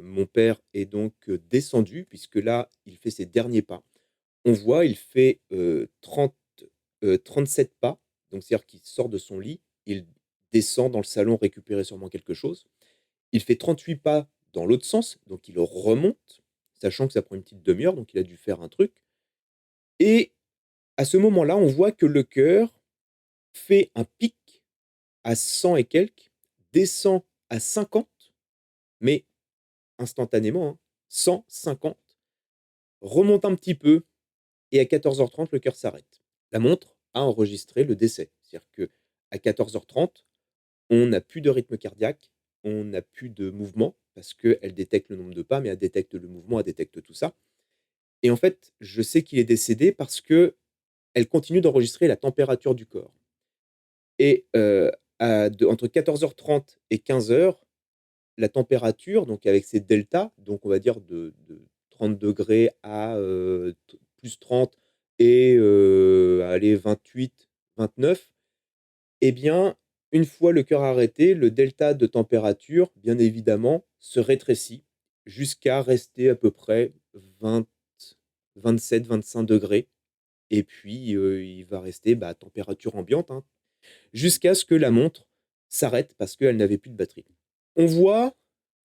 mon père est donc, descendu puisque là, il fait ses derniers pas. On voit, il fait, 37 pas, donc c'est-à-dire qu'il sort de son lit, il descend dans le salon récupérer sûrement quelque chose. Il fait 38 pas dans l'autre sens, donc il remonte, sachant que ça prend une petite demi heure, donc il a dû faire un truc et à ce moment-là, on voit que le cœur fait un pic à 100 et quelques, descend à 50, mais instantanément, hein, 150, remonte un petit peu et à 14h30, le cœur s'arrête. La montre a enregistré le décès. C'est-à-dire qu'à 14h30, on n'a plus de rythme cardiaque, on n'a plus de mouvement parce qu'elle détecte le nombre de pas, mais elle détecte le mouvement, elle détecte tout ça et en fait, je sais qu'il est décédé parce qu'elle continue d'enregistrer la température du corps. Et entre 14h30 et 15h, la température, donc avec ces deltas, donc on va dire de 30 degrés à, plus 30 et allez 28-29, eh bien, une fois le cœur arrêté, le delta de température, bien évidemment, se rétrécit jusqu'à rester à peu près 27-25 degrés et puis, il va rester, à température ambiante, hein, jusqu'à ce que la montre s'arrête parce qu'elle n'avait plus de batterie. On voit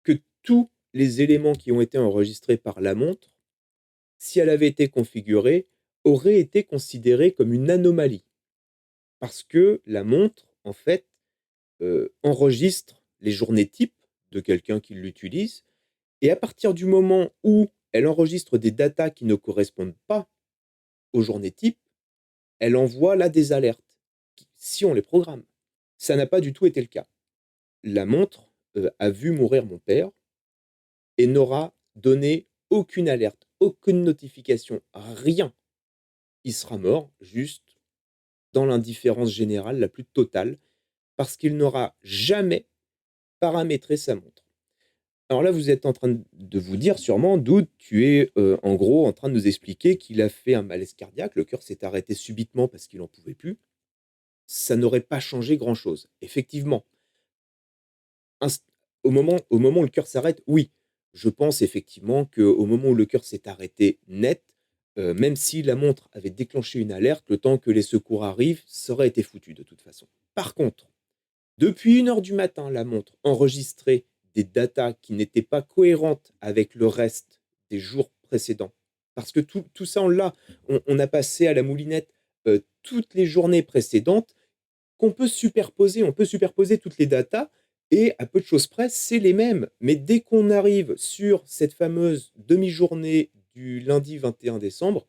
que tous les éléments qui ont été enregistrés par la montre, si elle avait été configurée, auraient été considérés comme une anomalie. Parce que la montre, en fait, enregistre les journées types de quelqu'un qui l'utilise et à partir du moment où elle enregistre des datas qui ne correspondent pas aux journées types, elle envoie là des alertes, si on les programme. Ça n'a pas du tout été le cas. La montre, a vu mourir mon père et n'aura donné aucune alerte, aucune notification, rien. Il sera mort juste dans l'indifférence générale la plus totale parce qu'il n'aura jamais paramétré sa montre. Alors là, vous êtes en train de vous dire sûrement: «Doud, tu es, en gros en train de nous expliquer qu'il a fait un malaise cardiaque, le cœur s'est arrêté subitement parce qu'il en pouvait plus». Ça n'aurait pas changé grand-chose. Effectivement, Inst au moment où le cœur s'arrête, oui. Je pense effectivement qu'au moment où le cœur s'est arrêté net, même si la montre avait déclenché une alerte, le temps que les secours arrivent, ça aurait été foutu de toute façon. Par contre, depuis 1 heure du matin, la montre enregistrait des datas qui n'étaient pas cohérentes avec le reste des jours précédents. Parce que tout ça, on l'a. On a passé à la moulinette, toutes les journées précédentes qu'on peut superposer. On peut superposer toutes les datas et à peu de choses près, c'est les mêmes. Mais dès qu'on arrive sur cette fameuse demi-journée du lundi 21 décembre,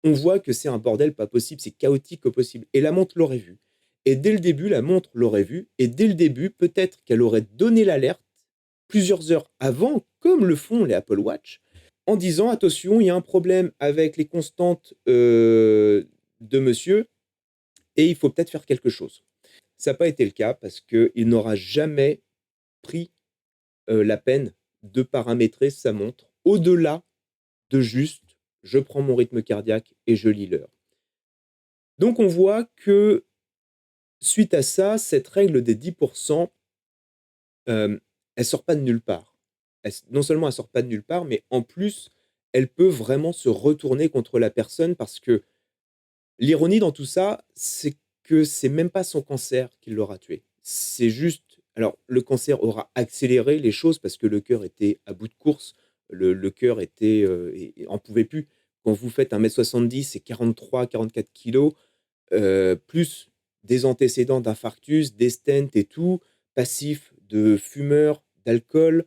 on voit que c'est un bordel pas possible, c'est chaotique au possible. Et la montre l'aurait vu. Et dès le début, la montre l'aurait vu. Et dès le début, peut-être qu'elle aurait donné l'alerte plusieurs heures avant, comme le font les Apple Watch, en disant attention, il y a un problème avec les constantes de monsieur et il faut peut-être faire quelque chose. Ça n'a pas été le cas parce qu'il n'aura jamais pris, la peine de paramétrer sa montre au-delà de juste: «Je prends mon rythme cardiaque et je lis l'heure». Donc on voit que, suite à ça, cette règle des 10, hem, elle sort pas de nulle part. Non seulement elle sort pas de nulle part, mais en plus, elle peut vraiment se retourner contre la personne parce que l'ironie dans tout ça, c'est que c'est même pas son cancer qui l'aura tué. C'est juste alors le cancer aura accéléré les choses parce que le cœur était à bout de course, le cœur était, et en pouvait plus. quand vous faites 1,70 m et 43-44 kilos, plus des antécédents d'infarctus, des stents et tout, passif de fumeur, d'alcool,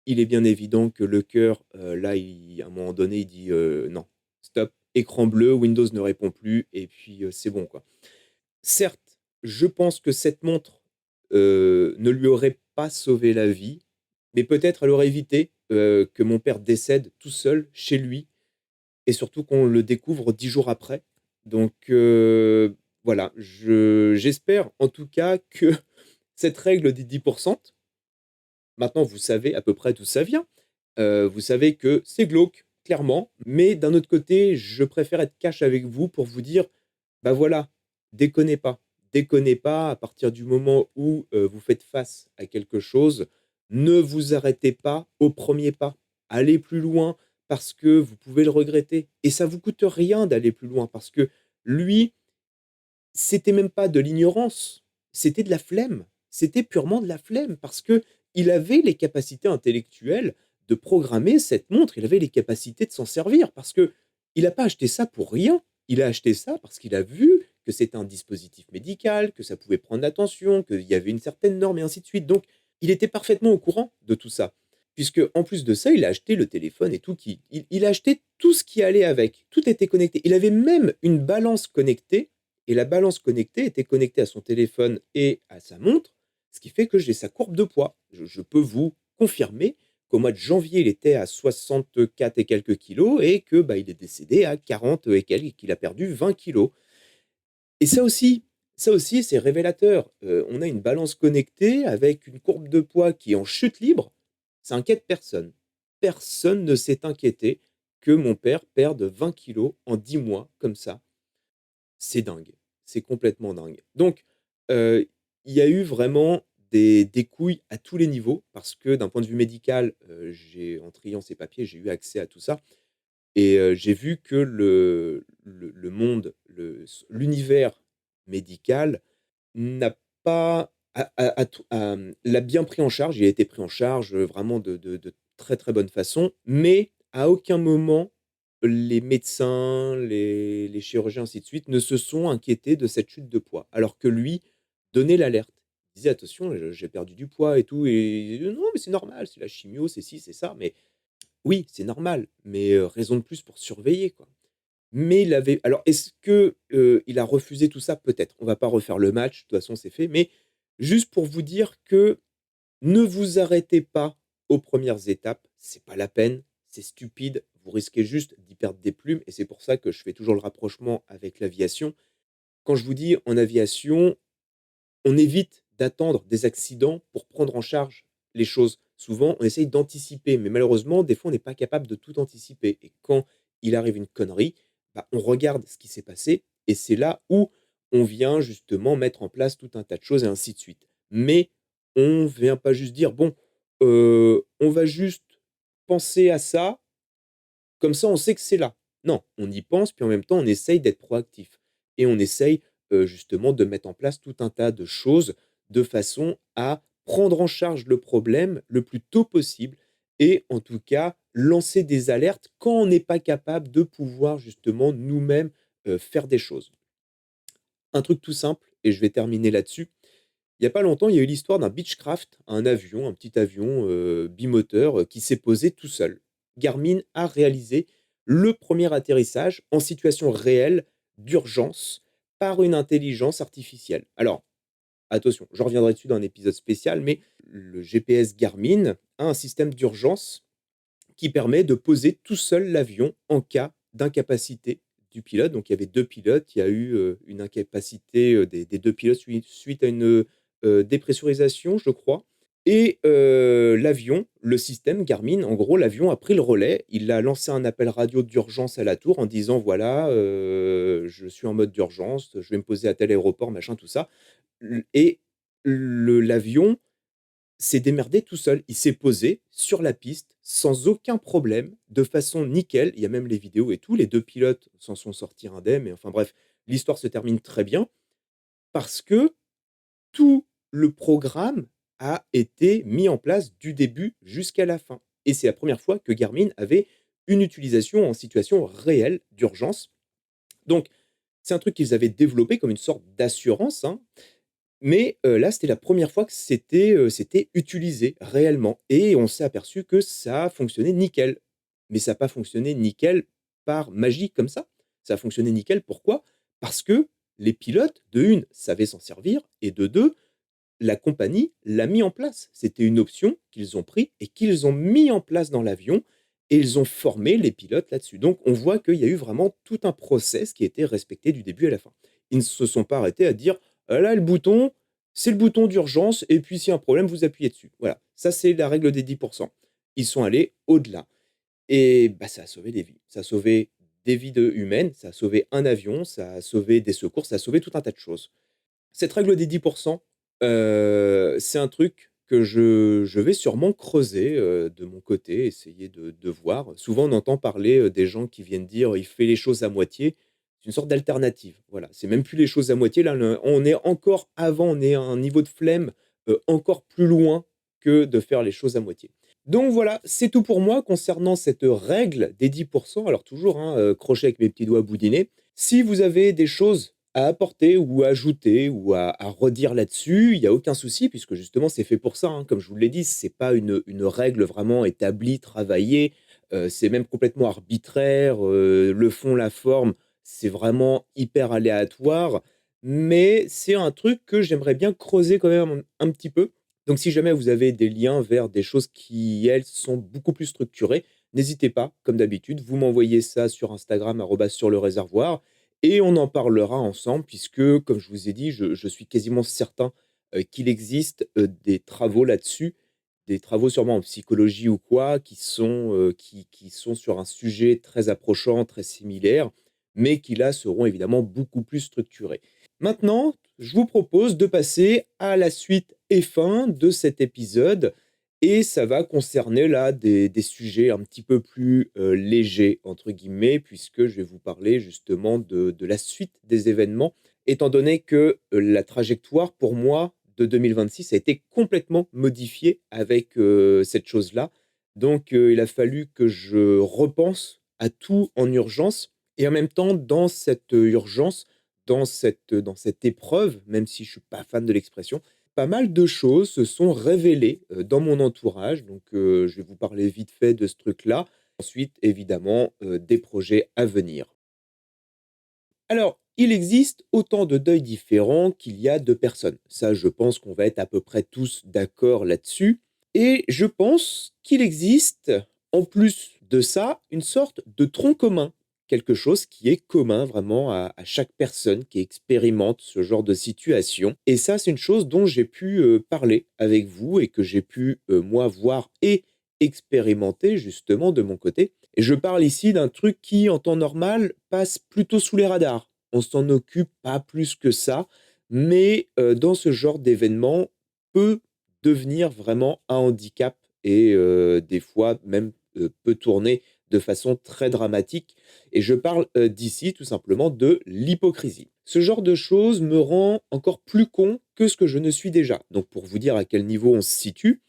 il est bien évident que le cœur, là, à un moment donné, il dit, «Non, stop, écran bleu, Windows ne répond plus et puis, c'est bon, quoi». Certes, je pense que cette montre, ne lui aurait pas sauvé la vie, mais peut-être elle aurait évité, que mon père décède tout seul chez lui et surtout qu'on le découvre 10 jours après. Donc voilà, j'espère en tout cas que cette règle des 10, maintenant vous savez à peu près d'où ça vient. Vous savez que c'est glauque, clairement, mais d'un autre côté, je préfère être cash avec vous pour vous dire: «Bah, voilà, déconnez pas. Déconnez pas à partir du moment où, vous faites face à quelque chose, ne vous arrêtez pas au premier pas. Allez plus loin parce que vous pouvez le regretter et ça vous coûte rien d'aller plus loin parce que lui, c'était même pas de l'ignorance, c'était de la flemme. C'était purement de la flemme parce que il avait les capacités intellectuelles de programmer cette montre, il avait les capacités de s'en servir parce que il a pas acheté ça pour rien. Il a acheté ça parce qu'il a vu que c'était un dispositif médical, que ça pouvait prendre l'attention, qu'il y avait une certaine norme et ainsi de suite. Donc il était parfaitement au courant de tout ça. Puisque en plus de ça, il a acheté le téléphone et tout qui il a acheté tout ce qui allait avec. Tout était connecté. Il avait même une balance connectée et la balance connectée était connectée à son téléphone et à sa montre, ce qui fait que j'ai sa courbe de poids. Je peux vous confirmer qu'au mois de janvier, il était à 64 et quelques kilos et que, bah, il est décédé à 40 et quelques et qu'il a perdu 20 kilos. Et ça aussi, c'est révélateur. On a une balance connectée avec une courbe de poids qui est en chute libre. Ça inquiète personne. Personne ne s'est inquiété que mon père perde 20 kilos en 10 mois comme ça. C'est dingue, c'est complètement dingue. Donc, heu, il y a eu vraiment des couilles à tous les niveaux parce que d'un point de vue médical, j'ai en triant ces papiers, j'ai eu accès à tout ça et j'ai vu que le monde, l'univers médical n'a pas l'a bien pris en charge. Il a été pris en charge, vraiment de très, très bonne façon, mais à aucun moment les médecins, les chirurgiens, ainsi de suite, ne se sont inquiétés de cette chute de poids. Alors que lui donnait l'alerte. Il disait: «Attention, j'ai perdu du poids et tout» et «Non, mais c'est normal, c'est la chimio, c'est ci, c'est ça». Mais oui, c'est normal, mais raison de plus pour surveiller, quoi. Mais il avait alors est-ce que, il a refusé tout ça? Peut-être. On va pas refaire le match, de toute façon, c'est fait, mais juste pour vous dire que ne vous arrêtez pas aux premières étapes, c'est pas la peine, c'est stupide, vous risquez juste d'y perdre des plumes et c'est pour ça que je fais toujours le rapprochement avec l'aviation. Quand je vous dis en aviation, on évite d'attendre des accidents pour prendre en charge les choses. Souvent, on essaye d'anticiper, mais malheureusement, des fois, on n'est pas capable de tout anticiper. Et quand il arrive une connerie, bah, on regarde ce qui s'est passé et c'est là où on vient justement mettre en place tout un tas de choses et ainsi de suite. Mais on vient pas juste dire: «Bon, on va juste penser à ça, comme ça on sait que c'est là». Non, on y pense, puis en même temps, on essaye d'être proactif et on essaye, justement de mettre en place tout un tas de choses de façon à prendre en charge le problème le plus tôt possible et en tout cas, lancer des alertes quand on n'est pas capable de pouvoir justement nous-mêmes, faire des choses. Un truc tout simple et je vais terminer là-dessus. Il y a pas longtemps, il y a eu l'histoire d'un Beechcraft, un avion, un petit avion, bimoteur, qui s'est posé tout seul. Garmin a réalisé le premier atterrissage en situation réelle d'urgence par une intelligence artificielle. Alors, attention, je reviendrai dessus dans un épisode spécial, mais le GPS Garmin a un système d'urgence qui permet de poser tout seul l'avion en cas d'incapacité du pilote. Donc il y avait 2 pilotes, il y a eu, une incapacité, des 2 pilotes suite à une, dépressurisation, je crois et l'avion, le système Garmin, en gros, l'avion a pris le relais. Il a lancé un appel radio d'urgence à la tour en disant: «Voilà, je suis en mode d'urgence, je vais me poser à tel aéroport», machin, tout ça. L et l'avion s'est démerdé tout seul. Il s'est posé sur la piste sans aucun problème, de façon nickel. Il y a même les vidéos et tout. Les 2 pilotes s'en sont sortis indemnes et enfin bref, l'histoire se termine très bien parce que tout le programme a été mis en place du début jusqu'à la fin et c'est la première fois que Garmin avait une utilisation en situation réelle d'urgence. Donc, c'est un truc qu'ils avaient développé comme une sorte d'assurance, hein, mais là, c'était la première fois que c'était utilisé réellement et on s'est aperçu que ça fonctionnait nickel. Mais ça a pas fonctionné nickel par magie comme ça. Ça a fonctionné nickel, pourquoi? Parce que les pilotes, de une, savaient s'en servir et de 2, la compagnie l'a mis en place. C'était une option qu'ils ont pris et qu'ils ont mis en place dans l'avion et ils ont formé les pilotes là-dessus. Donc on voit qu'il y a eu vraiment tout un process qui a été respecté du début à la fin. Ils ne se sont pas arrêtés à dire: «Ah là, le bouton, c'est le bouton d'urgence et puis s'il y a un problème, vous appuyez dessus». Voilà, ça c'est la règle des 10. Ils sont allés au-delà et bah, ça a sauvé des vies. Ça a sauvé des vies humaines, ça a sauvé un avion, ça a sauvé des secours, ça a sauvé tout un tas de choses. Cette règle des 10, c'est un truc que je vais sûrement creuser, de mon côté, essayer de voir. Souvent, on entend parler, des gens qui viennent dire: «Il fait les choses à moitié». C'est une sorte d'alternative. Voilà, c'est même plus les choses à moitié, là, le on est encore avant, on est à un niveau de flemme, encore plus loin que de faire les choses à moitié. Donc voilà, c'est tout pour moi concernant cette règle des 10. Alors toujours, hein, crocher avec mes petits doigts boudinés. Si vous avez des choses à apporter ou à ajouter ou à redire là-dessus, il y a aucun souci puisque justement c'est fait pour ça, hein. Comme je vous l'ai dit, c'est pas une règle vraiment établie, travaillée, c'est même complètement arbitraire, le fond, la forme, c'est vraiment hyper aléatoire, mais c'est un truc que j'aimerais bien creuser quand même un petit peu. Donc si jamais vous avez des liens vers des choses qui, elles, sont beaucoup plus structurées, n'hésitez pas, comme d'habitude, vous m'envoyez ça sur Instagram @sur le réservoir et on en parlera ensemble puisque, comme je vous ai dit, je suis quasiment certain, qu'il existe, des travaux là-dessus, des travaux sûrement en psychologie ou quoi, qui sont sur un sujet très approchant, très similaire, mais qui là seront évidemment beaucoup plus structurés. Maintenant, je vous propose de passer à la suite et fin de cet épisode et ça va concerner là des sujets un petit peu plus, «légers» entre guillemets, puisque je vais vous parler justement de la suite des événements, étant donné que, la trajectoire pour moi de 2026 a été complètement modifiée avec, cette chose-là. Donc, il a fallu que je repense à tout en urgence et en même temps dans cette, urgence, dans cette épreuve, même si je suis pas fan de l'expression, pas mal de choses se sont révélées, dans mon entourage, donc je vais vous parler vite fait de ce truc-là. Ensuite, évidemment, des projets à venir. Alors, il existe autant de deuils différents qu'il y a de personnes. Ça, je pense qu'on va être à peu près tous d'accord là-dessus et je pense qu'il existe, en plus de ça, une sorte de tronc commun. Quelque chose qui est commun vraiment à chaque personne qui expérimente ce genre de situation et ça, c'est une chose dont j'ai pu, parler avec vous et que j'ai pu, moi, voir et expérimenter justement de mon côté et je parle ici d'un truc qui, en temps normal, passe plutôt sous les radars. On s'en occupe pas plus que ça, mais dans ce genre d'événement, peut devenir vraiment un handicap et des fois même, peut tourner de façon très dramatique et je parle, d'ici tout simplement de l'hypocrisie. Ce genre de choses me rend encore plus con que ce que je ne suis déjà. Donc pour vous dire à quel niveau on se situe,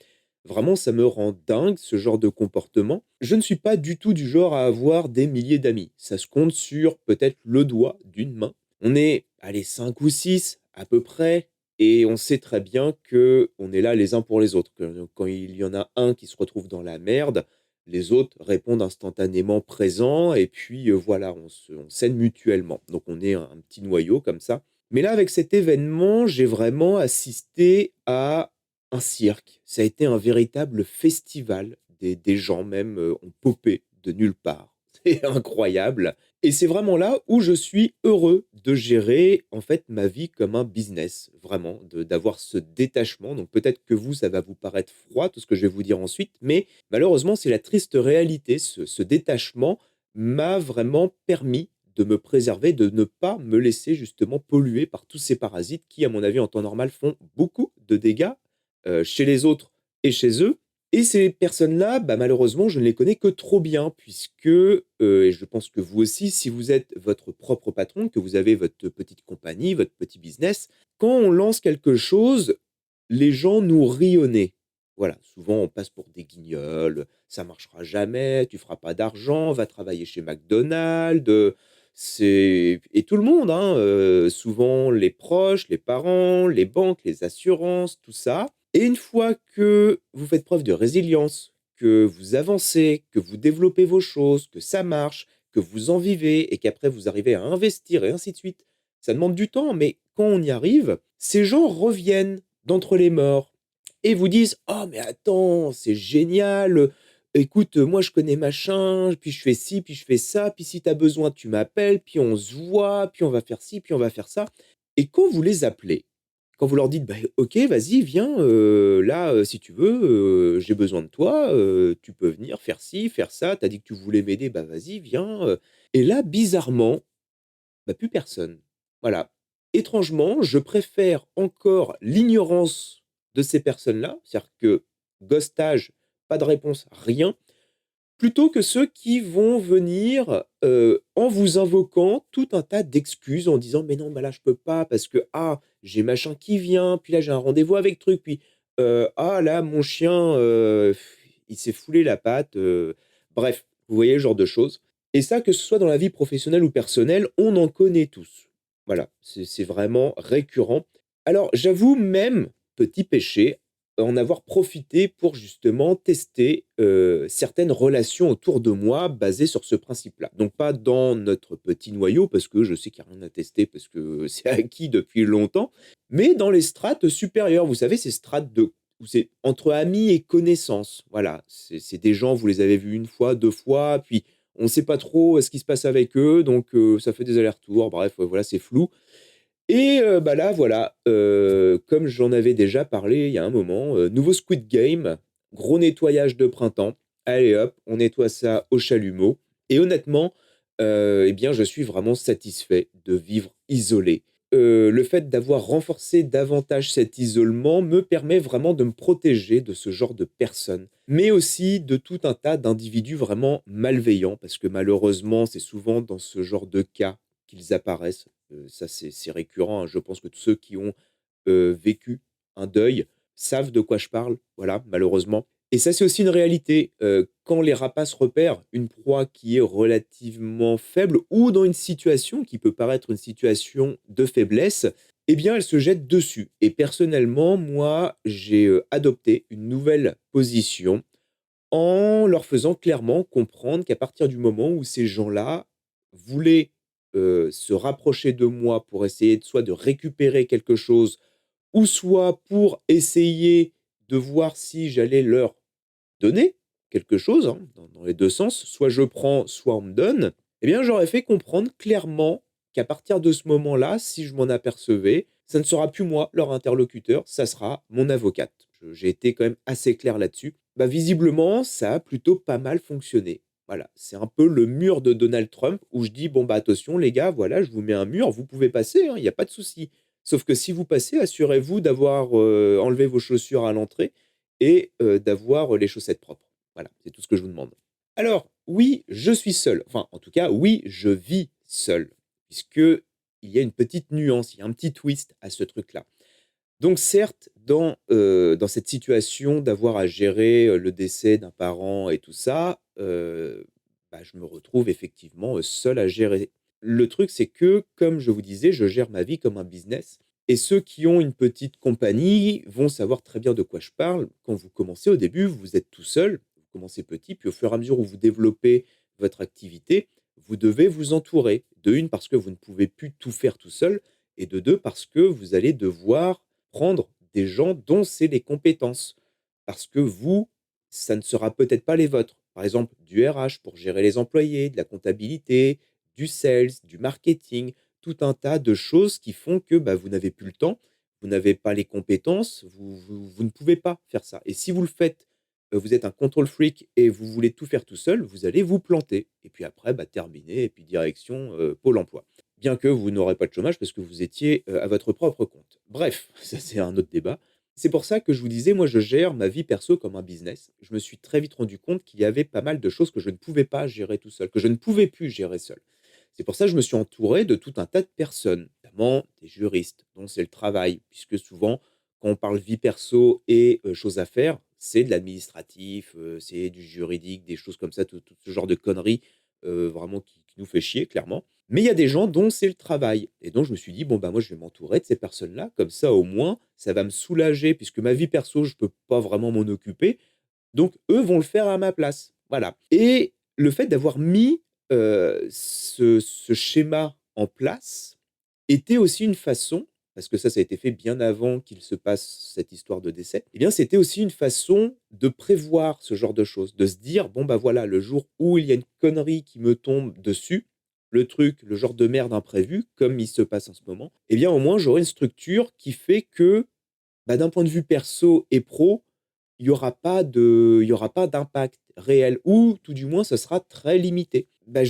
vraiment, ça me rend dingue ce genre de comportement. Je ne suis pas du tout du genre à avoir des milliers d'amis. Ça se compte sur peut-être le doigt d'une main. On est, allez, 5 ou 6 à peu près, et on sait très bien que on est là les uns pour les autres. Que quand il y en a un qui se retrouve dans la merde, les autres répondent instantanément présents et puis voilà, on s'aide mutuellement. Donc on est un petit noyau comme ça. Mais là, avec cet événement, j'ai vraiment assisté à un cirque. Ça a été un véritable festival. Des gens même, ont popé de nulle part. C'est incroyable et c'est vraiment là où je suis heureux de gérer, en fait, ma vie comme un business, vraiment, de d'avoir ce détachement. Donc peut-être que vous, ça va vous paraître froid, tout ce que je vais vous dire ensuite, mais malheureusement, c'est la triste réalité. Ce détachement m'a vraiment permis de me préserver, de ne pas me laisser justement polluer par tous ces parasites qui, à mon avis, en temps normal, font beaucoup de dégâts chez les autres et chez eux. Et ces personnes-là, bah, malheureusement, je ne les connais que trop bien puisque, et je pense que vous aussi, si vous êtes votre propre patron, que vous avez votre petite compagnie, votre petit business, quand on lance quelque chose, les gens nous rient au nez. Voilà, souvent on passe pour des guignols, ça marchera jamais, tu feras pas d'argent, va travailler chez McDonald's, c'est et tout le monde, hein, souvent les proches, les parents, les banques, les assurances, tout ça. Et une fois que vous faites preuve de résilience, que vous avancez, que vous développez vos choses, que ça marche, que vous en vivez et qu'après vous arrivez à investir et ainsi de suite. Ça demande du temps, mais quand on y arrive, ces gens reviennent d'entre les morts et vous disent: «Oh mais attends, c'est génial, écoute, moi je connais machin, puis je fais ci, puis je fais ça, puis si tu as besoin tu m'appelles, puis on se voit, puis on va faire ci, puis on va faire ça». Et quand vous les appelez, quand vous leur dites: «Bah, OK, vas-y, viens, là, si tu veux, j'ai besoin de toi, tu peux venir faire ci, faire ça, tu as dit que tu voulais m'aider, bah, vas-y, viens», et là, bizarrement, bah, plus personne. Voilà. Étrangement, je préfère encore l'ignorance de ces personnes-là, c'est-à-dire que ghostage, pas de réponse, rien, plutôt que ceux qui vont venir, en vous invoquant tout un tas d'excuses en disant: «Mais non, bah, là, je peux pas parce que, ah, j'ai machin qui vient, puis là, j'ai un rendez-vous avec truc, puis, ah là, mon chien, il s'est foulé la patte», bref, vous voyez le genre de choses. Et ça, que ce soit dans la vie professionnelle ou personnelle, on en connaît tous. Voilà, c'est vraiment récurrent. Alors, j'avoue même, petit péché, en avoir profité pour justement tester, certaines relations autour de moi basées sur ce principe-là. Donc pas dans notre petit noyau parce que je sais qu'il y a rien à tester parce que c'est acquis depuis longtemps, mais dans les strates supérieures. Vous savez, ces strates de où c'est entre amis et connaissances. Voilà, c'est des gens, vous les avez vus une fois, 2 fois, puis on ne sait pas trop, ce qui se passe avec eux, donc ça fait des allers-retours. Bref, voilà, c'est flou. Et bah, là, voilà, comme j'en avais déjà parlé il y a un moment, nouveau Squid Game, gros nettoyage de printemps. Allez hop, on nettoie ça au chalumeau et honnêtement, et bien, je suis vraiment satisfait de vivre isolé. Le fait d'avoir renforcé davantage cet isolement me permet vraiment de me protéger de ce genre de personnes, mais aussi de tout un tas d'individus vraiment malveillants parce que malheureusement, c'est souvent dans ce genre de cas qu'ils apparaissent. Ça, c'est récurrent, hein. Je pense que tous ceux qui ont, vécu un deuil savent de quoi je parle, voilà, malheureusement. Et ça, c'est aussi une réalité, quand les rapaces repèrent une proie qui est relativement faible ou dans une situation qui peut paraître une situation de faiblesse, eh bien, elles se jettent dessus. Et personnellement, moi, j'ai, adopté une nouvelle position en leur faisant clairement comprendre qu'à partir du moment où ces gens-là voulaient, se rapprocher de moi pour essayer soit de récupérer quelque chose ou soit pour essayer de voir si j'allais leur donner quelque chose, hein, dans les 2 sens, soit je prends, soit on me donne, eh bien, j'aurais fait comprendre clairement qu'à partir de ce moment-là, si je m'en apercevais, ça ne sera plus moi leur interlocuteur, ça sera mon avocate. Je J'ai été quand même assez clair là-dessus. Bah, visiblement, ça a plutôt pas mal fonctionné. Voilà, c'est un peu le mur de Donald Trump où je dis: «Bon, bah, attention les gars, voilà, je vous mets un mur, vous pouvez passer, hein, il y a pas de souci. Sauf que si vous passez, assurez-vous d'avoir, enlevé vos chaussures à l'entrée et d'avoir, les chaussettes propres». Voilà, c'est tout ce que je vous demande. Alors, oui, je suis seul. Enfin, en tout cas, oui, je vis seul, puisque il y a une petite nuance, il y a un petit twist à ce truc-là. Donc certes, dans cette situation d'avoir à gérer, le décès d'un parent et tout ça, bah, je me retrouve effectivement, seul à gérer. Le truc, c'est que, comme je vous disais, je gère ma vie comme un business et ceux qui ont une petite compagnie vont savoir très bien de quoi je parle. Quand vous commencez au début, vous êtes tout seul, vous commencez petit, puis au fur et à mesure où vous développez votre activité, vous devez vous entourer. De une parce que vous ne pouvez plus tout faire tout seul et de 2 parce que vous allez devoir prendre des gens dont c'est les compétences. Parce que vous, ça ne sera peut-être pas les vôtres. Par exemple, du RH pour gérer les employés, de la comptabilité, du sales, du marketing, tout un tas de choses qui font que bah, vous n'avez plus le temps, vous n'avez pas les compétences, vous ne pouvez pas faire ça. Et si vous le faites, vous êtes un control freak et vous voulez tout faire tout seul, vous allez vous planter. Et puis après, bah, terminer, et puis direction Pôle emploi. Bien que vous n'aurez pas de chômage parce que vous étiez, à votre propre compte. Bref, ça c'est un autre débat. C'est pour ça que je vous disais, moi je gère ma vie perso comme un business. Je me suis très vite rendu compte qu'il y avait pas mal de choses que je ne pouvais pas gérer tout seul, que je ne pouvais plus gérer seul. C'est pour ça que je me suis entouré de tout un tas de personnes, notamment des juristes dont c'est le travail, puisque souvent quand on parle vie perso et choses à faire, c'est de l'administratif, c'est du juridique, des choses comme ça, tout ce genre de conneries, vraiment qui nous fait chier clairement. Mais il y a des gens dont c'est le travail et donc je me suis dit: «Bon, bah, moi je vais m'entourer de ces personnes-là, comme ça au moins ça va me soulager puisque ma vie perso, je peux pas vraiment m'en occuper, donc eux vont le faire à ma place». Voilà et le fait d'avoir mis, ce schéma en place était aussi une façon, parce que ça a été fait bien avant qu'il se passe cette histoire de décès, eh bien, c'était aussi une façon de prévoir ce genre de choses, de se dire: «Bon, bah, voilà, le jour où il y a une connerie qui me tombe dessus, le truc, le genre de merde imprévu, comme il se passe en ce moment, eh bien, au moins, j'aurai une structure qui fait que, bah, d'un point de vue perso et pro, il y aura pas d'impact réel ou tout du moins, ça sera très limité». Bah,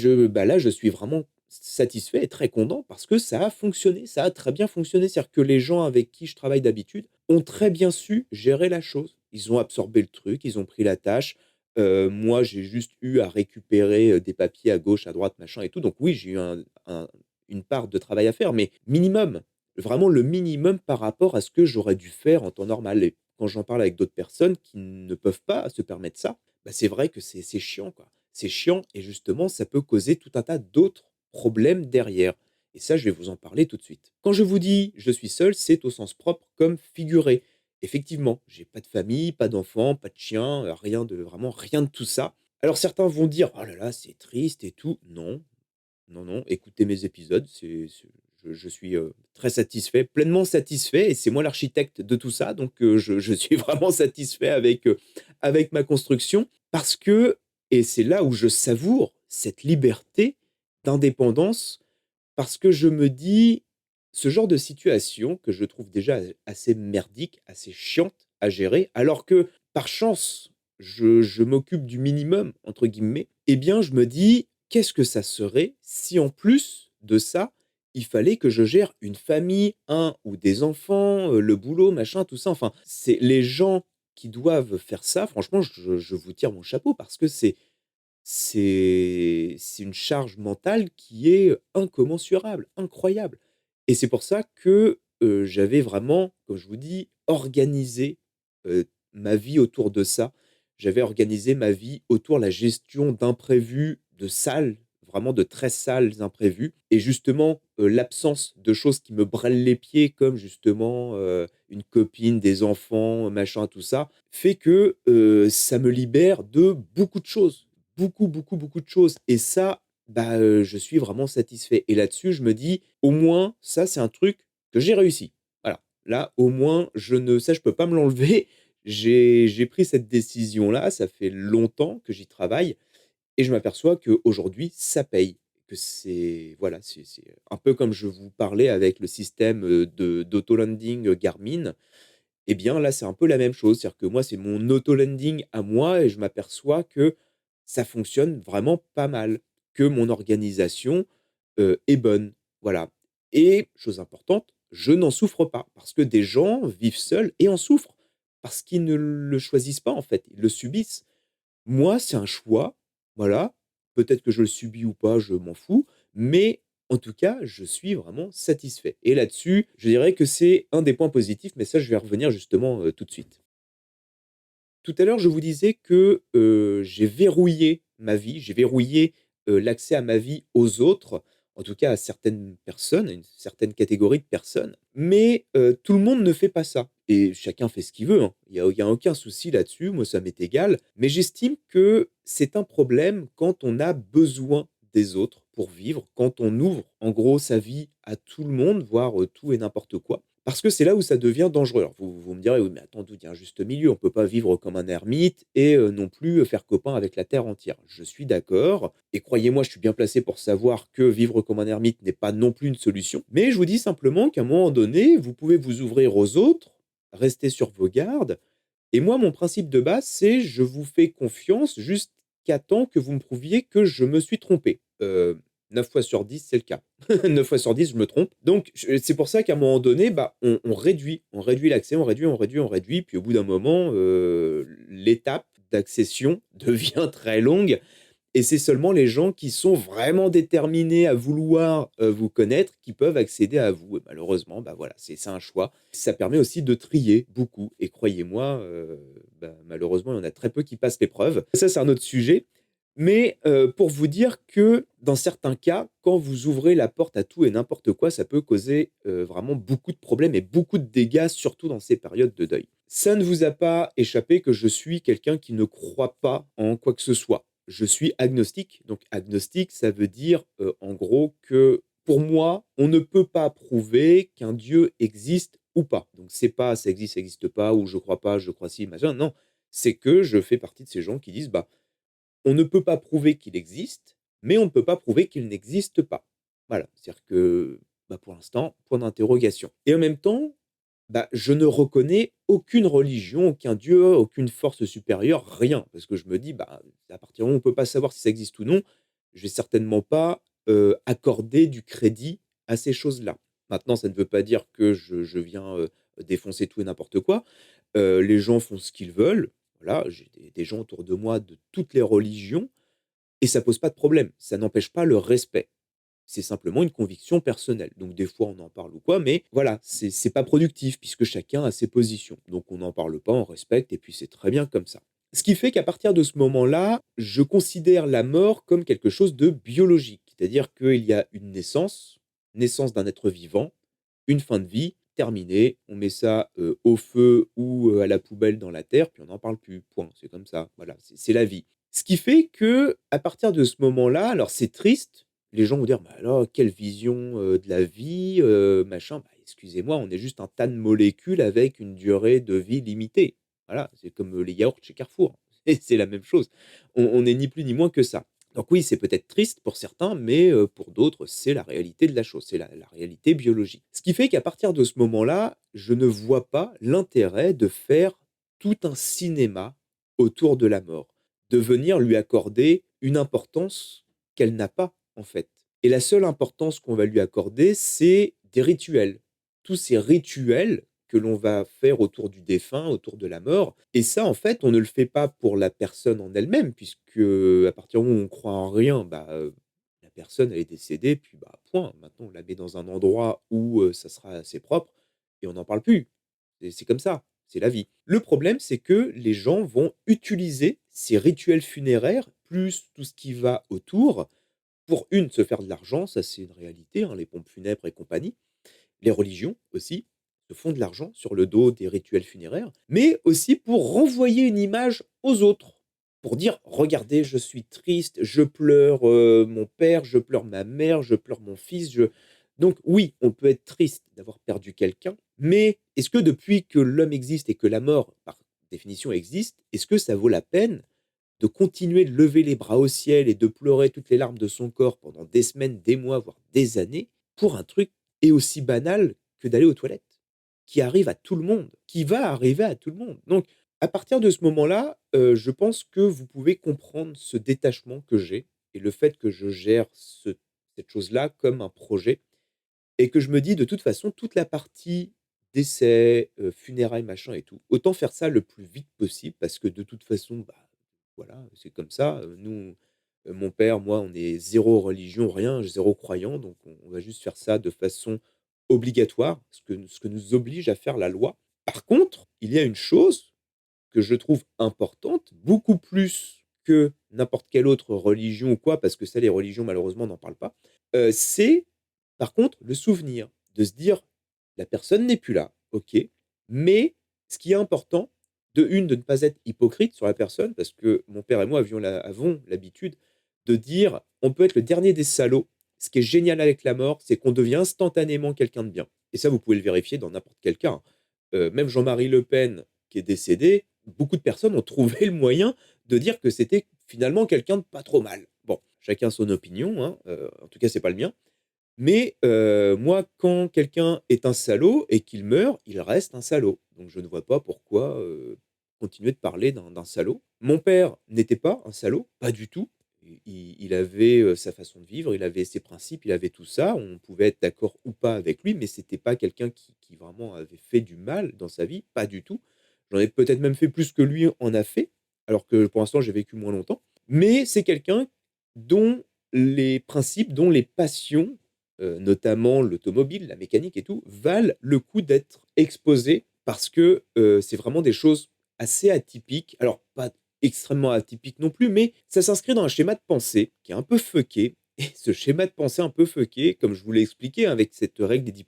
là, je suis vraiment satisfait et très content parce que ça a fonctionné, ça a très bien fonctionné. C'est-à-dire que les gens avec qui je travaille d'habitude ont très bien su gérer la chose. Ils ont absorbé le truc, ils ont pris la tâche. Moi, j'ai juste eu à récupérer, des papiers à gauche, à droite, machin et tout. Donc oui, j'ai eu une part de travail à faire, mais minimum. Vraiment le minimum par rapport à ce que j'aurais dû faire en temps normal et quand j'en parle avec d'autres personnes qui ne peuvent pas se permettre ça, bah, c'est vrai que c'est chiant, quoi. C'est chiant et justement, ça peut causer tout un tas d'autres problèmes derrière et ça, je vais vous en parler tout de suite. Quand je vous dis: «Je suis seul», c'est au sens propre comme figuré. Effectivement, j'ai pas de famille, pas d'enfants, pas de chien, rien de vraiment rien de tout ça. Alors certains vont dire: «Oh là là, c'est triste et tout». Non, non, non, écoutez mes épisodes, je suis, très satisfait, pleinement satisfait et c'est moi l'architecte de tout ça donc je suis vraiment satisfait avec ma construction parce que et c'est là où je savoure cette liberté d'indépendance parce que je me dis: «Ce genre de situation que je trouve déjà assez merdique, assez chiante à gérer, alors que par chance, je m'occupe du «minimum» entre guillemets» eh bien je me dis: «Qu'est-ce que ça serait si en plus de ça, il fallait que je gère une famille, un ou des enfants, le boulot, machin, tout ça?» enfin, c'est les gens qui doivent faire ça, franchement, je vous tire mon chapeau parce que c'est une charge mentale qui est incommensurable, incroyable et c'est pour ça que, j'avais vraiment, comme je vous dis, organisé, ma vie autour de ça. J'avais organisé ma vie autour de la gestion d'imprévus, de salles, vraiment de très sales imprévus et justement, l'absence de choses qui me brûlent les pieds comme justement, une copine, des enfants, machin, tout ça, fait que, ça me libère de beaucoup de choses. Beaucoup, beaucoup, beaucoup de choses et ça, bah, je suis vraiment satisfait et là-dessus, je me dis: «Au moins, ça, c'est un truc que j'ai réussi». Voilà. Là, au moins, je peux pas me l'enlever. J'ai pris cette décision-là, ça fait longtemps que j'y travaille et je m'aperçois qu'aujourd'hui, ça paye. Que c'est voilà, c'est un peu comme je vous parlais avec le système, de d'auto-landing, Garmin. Et bien, là, c'est un peu la même chose. C'est-à-dire que moi, c'est mon auto-landing à moi et je m'aperçois que ça fonctionne vraiment pas mal, que mon organisation, est bonne. Voilà et chose importante, je n'en souffre pas parce que des gens vivent seuls et en souffrent parce qu'ils ne le choisissent pas, en fait, ils le subissent. Moi, c'est un choix, voilà. Peut-être que je le subis ou pas, je m'en fous, mais en tout cas, je suis vraiment satisfait et là-dessus, je dirais que c'est un des points positifs, mais ça, je vais revenir justement, tout de suite. Tout à l'heure, je vous disais que, j'ai verrouillé ma vie, j'ai verrouillé, l'accès à ma vie aux autres, en tout cas à certaines personnes, à une certaine catégorie de personnes. Mais, tout le monde ne fait pas ça et chacun fait ce qu'il veut, hein. Il y a aucun souci là-dessus, moi ça m'est égal. Mais j'estime que c'est un problème quand on a besoin des autres pour vivre, quand on ouvre en gros sa vie à tout le monde, voire, tout et n'importe quoi. Parce que c'est là où ça devient dangereux. Alors vous me direz: «Oui, mais attends, il y a un juste milieu. On peut pas vivre comme un ermite et non plus, faire copain avec la terre entière». Je suis d'accord et croyez-moi, je suis bien placé pour savoir que vivre comme un ermite n'est pas non plus une solution. Mais je vous dis simplement qu'à un moment donné, vous pouvez vous ouvrir aux autres, rester sur vos gardes et moi, mon principe de base, c'est: je vous fais confiance jusqu'à temps que vous me prouviez que je me suis trompé. 9 fois sur 10, c'est le cas. 9 fois sur 10, je me trompe. Donc c'est pour ça qu'à un moment donné, bah, on réduit l'accès, on réduit, puis au bout d'un moment, l'étape d'accession devient très longue Et c'est seulement les gens qui sont vraiment déterminés à vouloir, vous connaître, qui peuvent accéder à vous et malheureusement, bah, voilà, c'est un choix. Ça permet aussi de trier beaucoup et croyez-moi, bah, malheureusement, il y en a très peu qui passent l'épreuve. Ça, c'est un autre sujet, mais pour vous dire que dans certains cas, quand vous ouvrez la porte à tout et n'importe quoi, ça peut causer, vraiment beaucoup de problèmes et beaucoup de dégâts, surtout dans ces périodes de deuil. Ça ne vous a pas échappé que je suis quelqu'un qui ne croit pas en quoi que ce soit. Je suis agnostique. Donc agnostique, ça veut dire, en gros que pour moi, on ne peut pas prouver qu'un Dieu existe ou pas. Donc c'est pas ça existe pas ou je crois pas, je crois si, machin. Non, c'est que je fais partie de ces gens qui disent: «Bah, on ne peut pas prouver qu'il existe, mais on ne peut pas prouver qu'il n'existe pas». Voilà, c'est-à-dire que, bah, pour l'instant, point d'interrogation et en même temps, bah, je ne reconnais aucune religion, aucun dieu, aucune force supérieure, rien. Parce que je me dis: «Bah, à partir du moment où on ne peut pas savoir si ça existe ou non, je vais certainement pas, accorder du crédit à ces choses-là». Maintenant, ça ne veut pas dire que je viens, défoncer tout et n'importe quoi. Les gens font ce qu'ils veulent. Voilà, j'ai des gens autour de moi de toutes les religions et ça pose pas de problème. Ça n'empêche pas le respect. C'est simplement une conviction personnelle. Donc des fois, on en parle ou quoi, mais voilà, c'est pas productif puisque chacun a ses positions. Donc on n'en parle pas, on respecte et puis c'est très bien comme ça. Ce qui fait qu'à partir de ce moment-là, je considère la mort comme quelque chose de biologique. C'est-à-dire qu'il y a une naissance, naissance d'un être vivant, une fin de vie, terminée. On met ça, au feu ou, à la poubelle dans la terre, puis on n'en parle plus, point. C'est comme ça, voilà, c'est la vie. Ce qui fait que à partir de ce moment-là, alors c'est triste, les gens vont dire: «Bah, alors, quelle vision, de la vie, machin». Bah, excusez-moi, on est juste un tas de molécules avec une durée de vie limitée. Voilà, c'est comme, les yaourts chez Carrefour et c'est la même chose. On est ni plus ni moins que ça. Donc oui, c'est peut-être triste pour certains, mais pour d'autres, c'est la réalité de la chose, c'est la réalité biologique. Ce qui fait qu'à partir de ce moment-là, je ne vois pas l'intérêt de faire tout un cinéma autour de la mort, de venir lui accorder une importance qu'elle n'a pas, en fait. Et la seule importance qu'on va lui accorder, c'est des rituels. Tous ces rituels que l'on va faire autour du défunt, autour de la mort. Et ça, en fait, on ne le fait pas pour la personne en elle-même, puisque à partir du moment où on croit en rien, bah, la personne, elle est décédée, puis bah, point. Maintenant, on la met dans un endroit où ça sera assez propre et on n'en parle plus. C'est comme ça, c'est la vie. Le problème, c'est que les gens vont utiliser ces rituels funéraires, plus tout ce qui va autour, pour une, se faire de l'argent, ça c'est une réalité, hein, les pompes funèbres et compagnie. Les religions aussi se font de l'argent sur le dos des rituels funéraires, mais aussi pour renvoyer une image aux autres. Pour dire: «Regardez, je suis triste, je pleure, mon père, je pleure ma mère, je pleure mon fils, je». Donc oui, on peut être triste d'avoir perdu quelqu'un, mais est-ce que depuis que l'homme existe et que la mort, par définition, existe, est-ce que ça vaut la peine de continuer de lever les bras au ciel et de pleurer toutes les larmes de son corps pendant des semaines, des mois, voire des années, pour un truc et aussi banal que d'aller aux toilettes, qui arrive à tout le monde, qui va arriver à tout le monde. Donc, à partir de ce moment-là, je pense que vous pouvez comprendre ce détachement que j'ai et le fait que je gère cette chose-là comme un projet et que je me dis: «De toute façon, toute la partie décès, funérailles, machin et tout, autant faire ça le plus vite possible» parce que de toute façon, bah, voilà, c'est comme ça, nous, mon père, moi, on est zéro religion, rien, zéro croyant, donc on va juste faire ça de façon obligatoire, ce que nous oblige à faire la loi. Par contre, il y a une chose que je trouve importante, beaucoup plus que n'importe quelle autre religion ou quoi, parce que ça, les religions, malheureusement, n'en parlent pas. C'est, par contre, le souvenir, de se dire: «La personne n'est plus là, OK, mais ce qui est important, de une de ne pas être hypocrite sur la personne», parce que mon père et moi avons l'habitude de dire: «On peut être le dernier des salauds». Ce qui est génial avec la mort, c'est qu'on devient instantanément quelqu'un de bien et ça, vous pouvez le vérifier dans n'importe quel cas, hein. Même Jean-Marie Le Pen qui est décédé, beaucoup de personnes ont trouvé le moyen de dire que c'était finalement quelqu'un de pas trop mal. Bon, chacun son opinion, hein, en tout cas, c'est pas le mien. Mais moi, quand quelqu'un est un salaud et qu'il meurt, il reste un salaud. Donc je ne vois pas pourquoi, continuer de parler d'un salaud. Mon père n'était pas un salaud, pas du tout. Il avait, sa façon de vivre, il avait ses principes, il avait tout ça. On pouvait être d'accord ou pas avec lui, mais c'était pas quelqu'un qui vraiment avait fait du mal dans sa vie, pas du tout. J'en ai peut-être même fait plus que lui en a fait, alors que pour l'instant j'ai vécu moins longtemps. Mais c'est quelqu'un dont les principes, dont les passions, notamment l'automobile, la mécanique et tout, valent le coup d'être exposées parce que, c'est vraiment des choses assez atypiques. Alors pas extrêmement atypiques non plus, mais ça s'inscrit dans un schéma de pensée qui est un peu fucké et ce schéma de pensée un peu fucké, comme je vous l'ai expliqué avec cette règle des 10,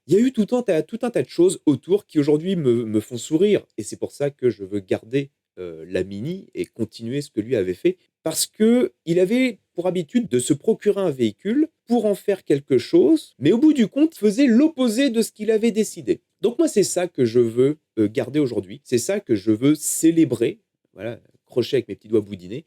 il y a eu tout un tas de choses autour qui aujourd'hui me font sourire et c'est pour ça que je veux garder, la Mini et continuer ce que lui avait fait. Parce que il avait pour habitude de se procurer un véhicule pour en faire quelque chose, mais au bout du compte, il faisait l'opposé de ce qu'il avait décidé. Donc moi, c'est ça que je veux, garder aujourd'hui. C'est ça que je veux célébrer, voilà, crocher avec mes petits doigts boudinés.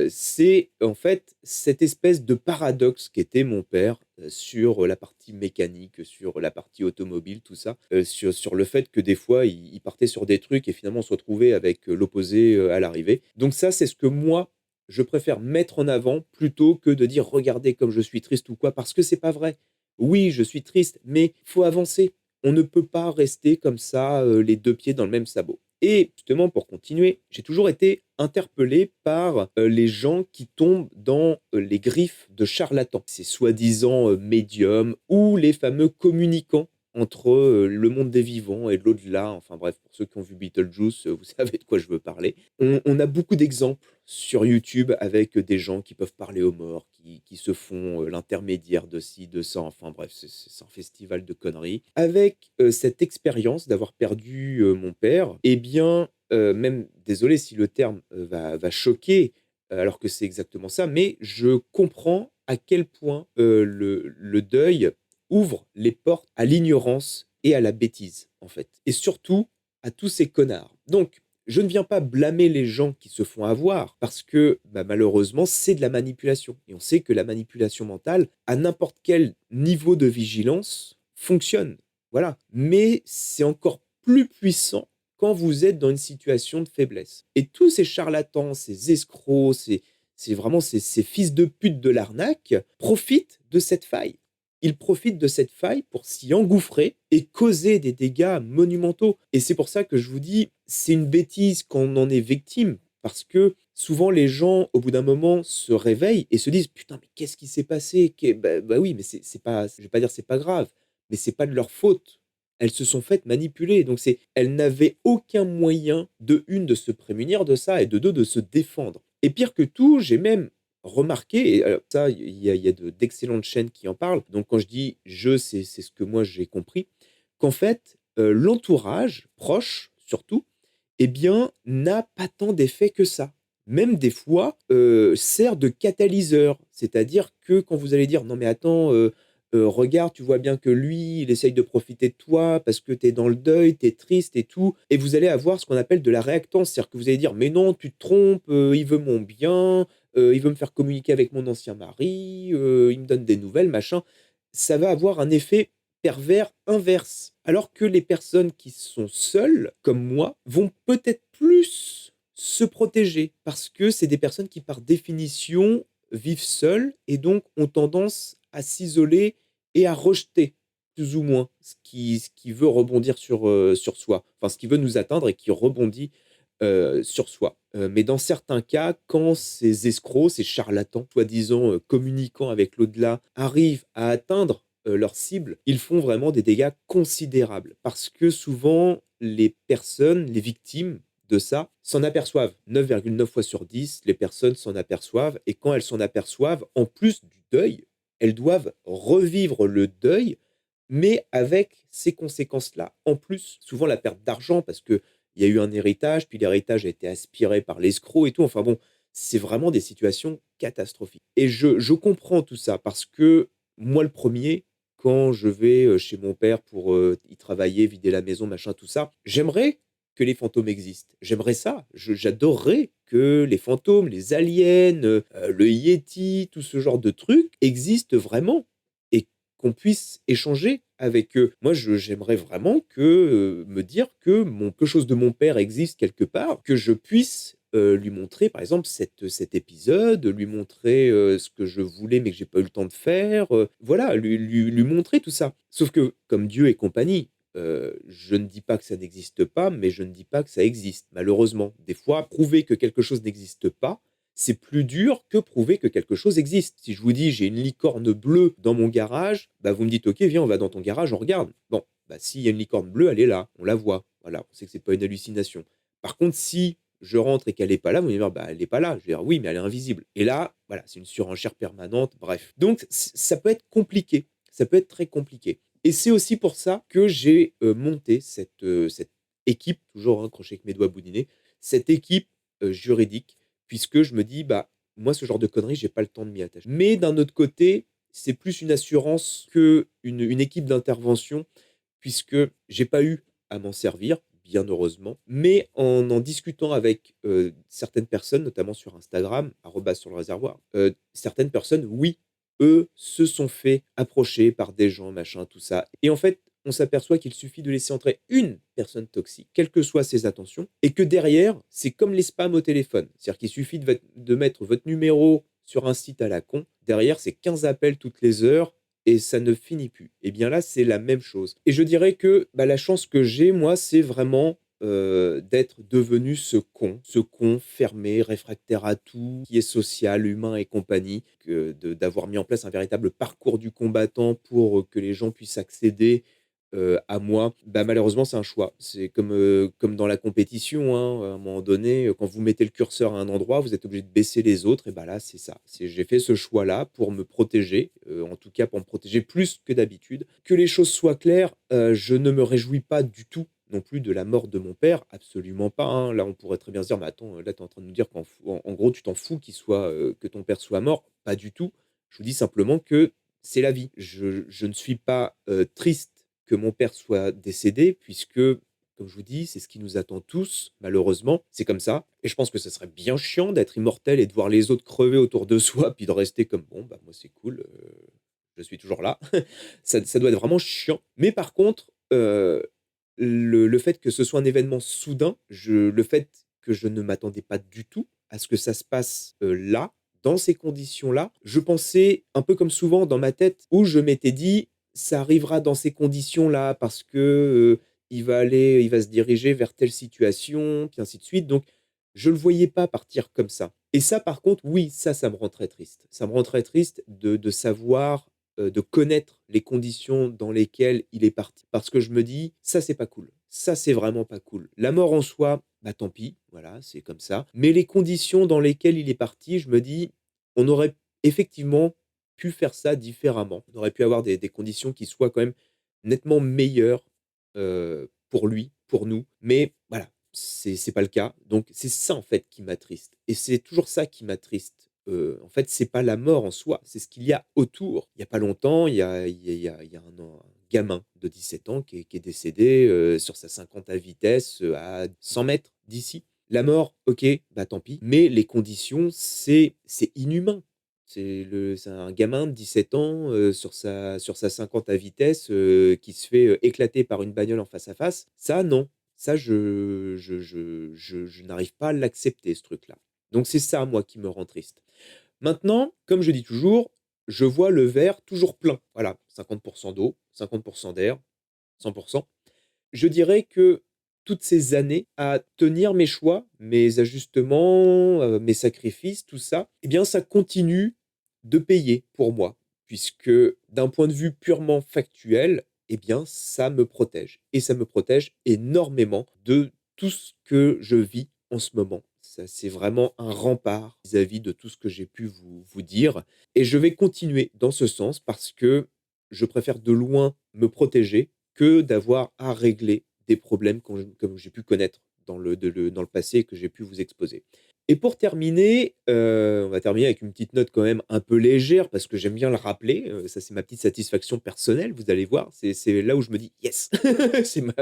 C'est en fait cette espèce de paradoxe qu'était mon père, sur la partie mécanique, sur la partie automobile, tout ça, sur le fait que des fois, il partait sur des trucs et finalement on se retrouvait avec, l'opposé, à l'arrivée. Donc ça, c'est ce que moi, je préfère mettre en avant plutôt que de dire: «Regardez comme je suis triste» ou quoi, parce que c'est pas vrai. Oui, je suis triste, mais faut avancer. On ne peut pas rester comme ça, les 2 pieds dans le même sabot. Et justement, pour continuer, j'ai toujours été interpellé par, les gens qui tombent dans, les griffes de charlatans. Ces soi-disant, médiums ou les fameux communicants entre, le monde des vivants et l'au-delà. Enfin bref, pour ceux qui ont vu Beetlejuice, vous savez de quoi je veux parler. On a beaucoup d'exemples sur YouTube avec des gens qui peuvent parler aux morts, qui se font, l'intermédiaire de ci, de ça, enfin bref, c'est un festival de conneries. Avec, cette expérience d'avoir perdu, mon père et bien, même désolé si le terme, va choquer, alors que c'est exactement ça, mais je comprends à quel point, le deuil ouvre les portes à l'ignorance et à la bêtise, en fait et surtout à tous ces connards. Donc je ne viens pas blâmer les gens qui se font avoir parce que, bah, malheureusement, c'est de la manipulation et on sait que la manipulation mentale, à n'importe quel niveau de vigilance, fonctionne. Voilà, mais c'est encore plus puissant quand vous êtes dans une situation de faiblesse et tous ces charlatans, ces escrocs, c'est vraiment ces fils de pute de l'arnaque profitent de cette faille. Ils profitent de cette faille pour s'y engouffrer et causer des dégâts monumentaux et c'est pour ça que je vous dis, c'est une bêtise quand on en est victime parce que souvent les gens, au bout d'un moment, se réveillent et se disent: «Putain, mais qu'est-ce qui s'est passé? Bah oui, mais c'est pas je vais pas dire c'est pas grave, mais c'est pas de leur faute. Elles se sont faites manipuler, donc elles n'avaient aucun moyen, de une de se prémunir de ça et de 2 de se défendre et pire que tout, j'ai même remarqué et ça, il y a d'excellentes chaînes qui en parlent, donc quand je dis «je», c'est ce que moi j'ai compris, qu'en fait, l'entourage proche, surtout, eh bien, n'a pas tant d'effet que ça. Même des fois, sert de catalyseur. C'est-à-dire que quand vous allez dire: «Non mais attends, regarde, tu vois bien que lui, il essaye de profiter de toi parce que tu es dans le deuil, tu es triste et tout» et vous allez avoir ce qu'on appelle de la réactance. C'est-à-dire que vous allez dire: «Mais non, tu te trompes, il veut mon bien, il veut me faire communiquer avec mon ancien mari, il me donne des nouvelles, machin». Ça va avoir un effet pervers inverse. Alors que les personnes qui sont seules, comme moi, vont peut-être plus se protéger parce que c'est des personnes qui, par définition, vivent seules et donc ont tendance à s'isoler et à rejeter plus ou moins ce qui veut rebondir sur soi, enfin ce qui veut nous atteindre et qui rebondit, sur soi. Mais dans certains cas, quand ces escrocs, ces charlatans, soi-disant, communiquant avec l'au-delà, arrivent à atteindre, leur cible, ils font vraiment des dégâts considérables. Parce que souvent, les personnes, les victimes de ça, s'en aperçoivent. 9,9 fois sur 10, les personnes s'en aperçoivent et quand elles s'en aperçoivent, en plus du deuil, elles doivent revivre le deuil, mais avec ces conséquences-là. En plus, souvent la perte d'argent parce qu'il y a eu un héritage, puis l'héritage a été aspiré par l'escroc et tout. Enfin bon, c'est vraiment des situations catastrophiques. Et je comprends tout ça parce que moi, le premier, quand je vais chez mon père pour y travailler, vider la maison, machin, tout ça, j'aimerais que les fantômes existent. J'aimerais ça. J'adorerais que les fantômes, les aliens, le Yeti, tout ce genre de trucs existent vraiment et qu'on puisse échanger avec eux. Moi, j'aimerais vraiment que, me dire que quelque chose de mon père existe quelque part, que je puisse, lui montrer, par exemple, cet épisode, lui montrer, ce que je voulais mais que j'ai pas eu le temps de faire, voilà, lui montrer tout ça. Sauf que, comme Dieu et compagnie, je ne dis pas que ça n'existe pas, mais je ne dis pas que ça existe, malheureusement. Des fois, prouver que quelque chose n'existe pas, c'est plus dur que prouver que quelque chose existe. Si je vous dis: «J'ai une licorne bleue dans mon garage», bah, vous me dites: «OK, viens, on va dans ton garage, on regarde». Bon, bah, s'il y a une licorne bleue, elle est là, on la voit. Voilà, on sait que c'est pas une hallucination. Par contre, si je rentre et qu'elle est pas là, vous allez me dire: «Bah, elle est pas là». Je vais dire: «Oui, mais elle est invisible». Et là, voilà, c'est une surenchère permanente, bref. Donc ça peut être compliqué, ça peut être très compliqué. Et c'est aussi pour ça que j'ai, monté cette équipe, toujours, hein, crochet avec mes doigts boudinés, cette équipe, juridique, puisque je me dis: «Bah, moi, ce genre de conneries, j'ai pas le temps de m'y attacher». Mais d'un autre côté, c'est plus une assurance qu'une équipe d'intervention, puisque j'ai pas eu à m'en servir, bien heureusement. Mais en discutant avec, certaines personnes, notamment sur Instagram, sur le réservoir, certaines personnes, oui, eux, se sont fait approcher par des gens, machin, tout ça. Et en fait, on s'aperçoit qu'il suffit de laisser entrer une personne toxique, quelles que soient ses intentions, et que derrière, c'est comme les spams au téléphone. C'est-à-dire qu'il suffit de mettre votre numéro sur un site à la con, derrière, c'est 15 appels toutes les heures et ça ne finit plus. Et bien là, c'est la même chose. Et je dirais que bah, la chance que j'ai, moi, c'est vraiment d'être devenu ce con fermé, réfractaire à tout, qui est social, humain et compagnie, d'avoir mis en place un véritable parcours du combattant pour que les gens puissent accéder à moi. Bah, malheureusement, c'est un choix. C'est comme dans la compétition, hein, à un moment donné, quand vous mettez le curseur à un endroit, vous êtes obligé de baisser les autres et bah, là, c'est ça. J'ai fait ce choix-là pour me protéger, en tout cas pour me protéger plus que d'habitude. Que les choses soient claires, je ne me réjouis pas du tout non plus de la mort de mon père, absolument pas, hein. Là, on pourrait très bien se dire: «Mais attends, là, tu es en train de nous dire qu'en gros, tu t'en fous que ton père soit mort». Pas du tout. Je vous dis simplement que c'est la vie. Je ne suis pas, triste que mon père soit décédé puisque, comme je vous dis, c'est ce qui nous attend tous, malheureusement, c'est comme ça. Et je pense que ça serait bien chiant d'être immortel et de voir les autres crever autour de soi, puis de rester comme: «Bon, bah, moi, c'est cool, je suis toujours là». Ça doit être vraiment chiant. Mais par contre, le fait que ce soit un événement soudain, le fait que je ne m'attendais pas du tout à ce que ça se passe, là, dans ces conditions-là, je pensais un peu comme souvent dans ma tête où je m'étais dit: «Ça arrivera dans ces conditions-là parce que, il va se diriger vers telle situation», puis ainsi de suite. Donc je ne le voyais pas partir comme ça. Et ça, par contre, oui, ça me rend très triste. Ça me rend très triste de savoir, de connaître les conditions dans lesquelles il est parti. Parce que je me dis: «Ça, c'est pas cool. Ça, c'est vraiment pas cool». La mort en soi, bah, tant pis, voilà, c'est comme ça. Mais les conditions dans lesquelles il est parti, je me dis: «On aurait effectivement pu faire ça différemment». On aurait pu avoir des conditions qui soient quand même nettement meilleures, pour lui, pour nous. Mais voilà, c'est pas le cas. Donc c'est ça, en fait, qui m'attriste et c'est toujours ça qui m'attriste. En fait, c'est pas la mort en soi, c'est ce qu'il y a autour. Il y a pas longtemps, il y a un gamin de 17 ans qui est décédé, sur sa 50 à vitesse, à 100 mètres d'ici. La mort, OK, bah, tant pis, mais les conditions, c'est inhumain. C'est un gamin de 17 ans, sur sa 50 à vitesse, qui se fait, éclater par une bagnole en face à face. Ça, non. Ça, je n'arrive pas à l'accepter, ce truc-là. Donc c'est ça, moi, qui me rend triste. Maintenant, comme je dis toujours, je vois le verre toujours plein. Voilà, 50 d'eau, 50 d'air, 100. Je dirais que toutes ces années à tenir mes choix, mes ajustements, mes sacrifices, tout ça, eh bien, ça continue de payer pour moi. Puisque d'un point de vue purement factuel, eh bien, ça me protège et ça me protège énormément de tout ce que je vis en ce moment. Ça, c'est vraiment un rempart vis-à-vis de tout ce que j'ai pu vous dire et je vais continuer dans ce sens parce que je préfère de loin me protéger que d'avoir à régler des problèmes comme j'ai pu connaître dans le passé et que j'ai pu vous exposer. Et pour terminer, on va terminer avec une petite note quand même un peu légère parce que j'aime bien le rappeler, ça c'est ma petite satisfaction personnelle, vous allez voir, c'est là où je me dis: «Yes!» c'est ma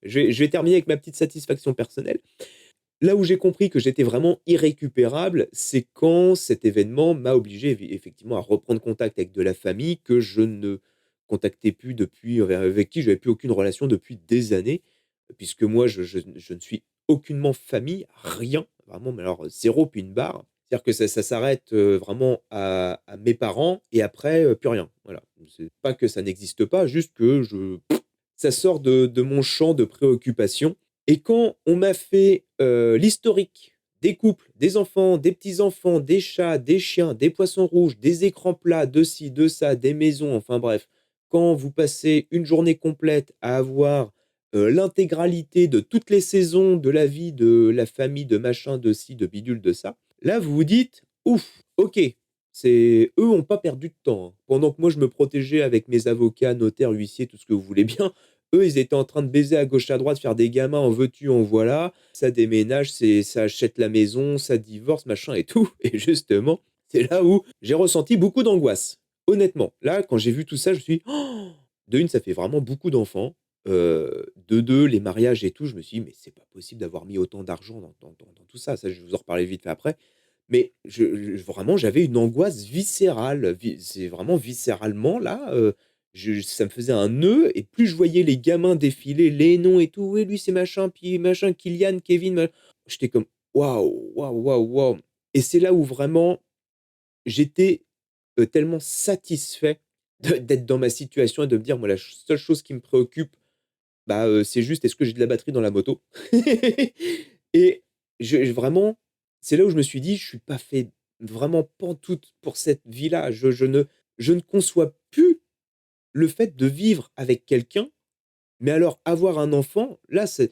je vais terminer avec ma petite satisfaction personnelle. Là où j'ai compris que j'étais vraiment irrécupérable, c'est quand cet événement m'a obligé effectivement à reprendre contact avec de la famille que je ne contactais plus depuis, avec qui j'avais plus aucune relation depuis des années. Puisque moi je ne suis aucunement famille, rien, vraiment, mais alors 0 puis une barre. C'est-à-dire que ça s'arrête, vraiment à mes parents et après, plus rien. Voilà. C'est pas que ça n'existe pas, juste que ça sort de mon champ de préoccupation et quand on m'a fait, l'historique des couples, des enfants, des petits-enfants, des chats, des chiens, des poissons rouges, des écrans plats, de ci, de ça, des maisons, enfin bref. Quand vous passez une journée complète à avoir, l'intégralité de toutes les saisons de la vie de la famille, de machin, de ci, de bidule, de ça, là, vous vous dites: «Ouf, OK, c'est eux ont pas perdu de temps, hein». Pendant que moi, je me protégeais avec mes avocats, notaires, huissiers, tout ce que vous voulez bien, eux, ils étaient en train de baiser à gauche, à droite, faire des gamins, en veux-tu, en voilà. Ça déménage, ça achète la maison, ça divorce, machin et tout. Et justement, c'est là où j'ai ressenti beaucoup d'angoisse. Honnêtement, là, quand j'ai vu tout ça, je me suis dit: «Oh!» De une, ça fait vraiment beaucoup d'enfants. De 2, les mariages et tout, je me suis dit: «Mais c'est pas possible d'avoir mis autant d'argent dans tout ça». Ça, je vais vous en reparler vite fait après. Mais vraiment, j'avais une angoisse viscérale, c'est vraiment viscéralement là, ça me faisait un nœud et plus je voyais les gamins défiler, les noms et tout: «Oui, lui c'est machin, puis machin, Kylian, Kevin, ma», j'étais comme: «Waouh, waouh, waouh, waouh», et c'est là où vraiment j'étais, tellement satisfait d'être dans ma situation et de me dire: «Moi, la seule chose qui me préoccupe, bah, c'est juste est-ce que j'ai de la batterie dans la moto?» Et vraiment, c'est là où je me suis dit: «Je suis pas fait vraiment pantoute pour cette vie-là». Je ne conçois plus le fait de vivre avec quelqu'un, mais alors avoir un enfant, là, c'est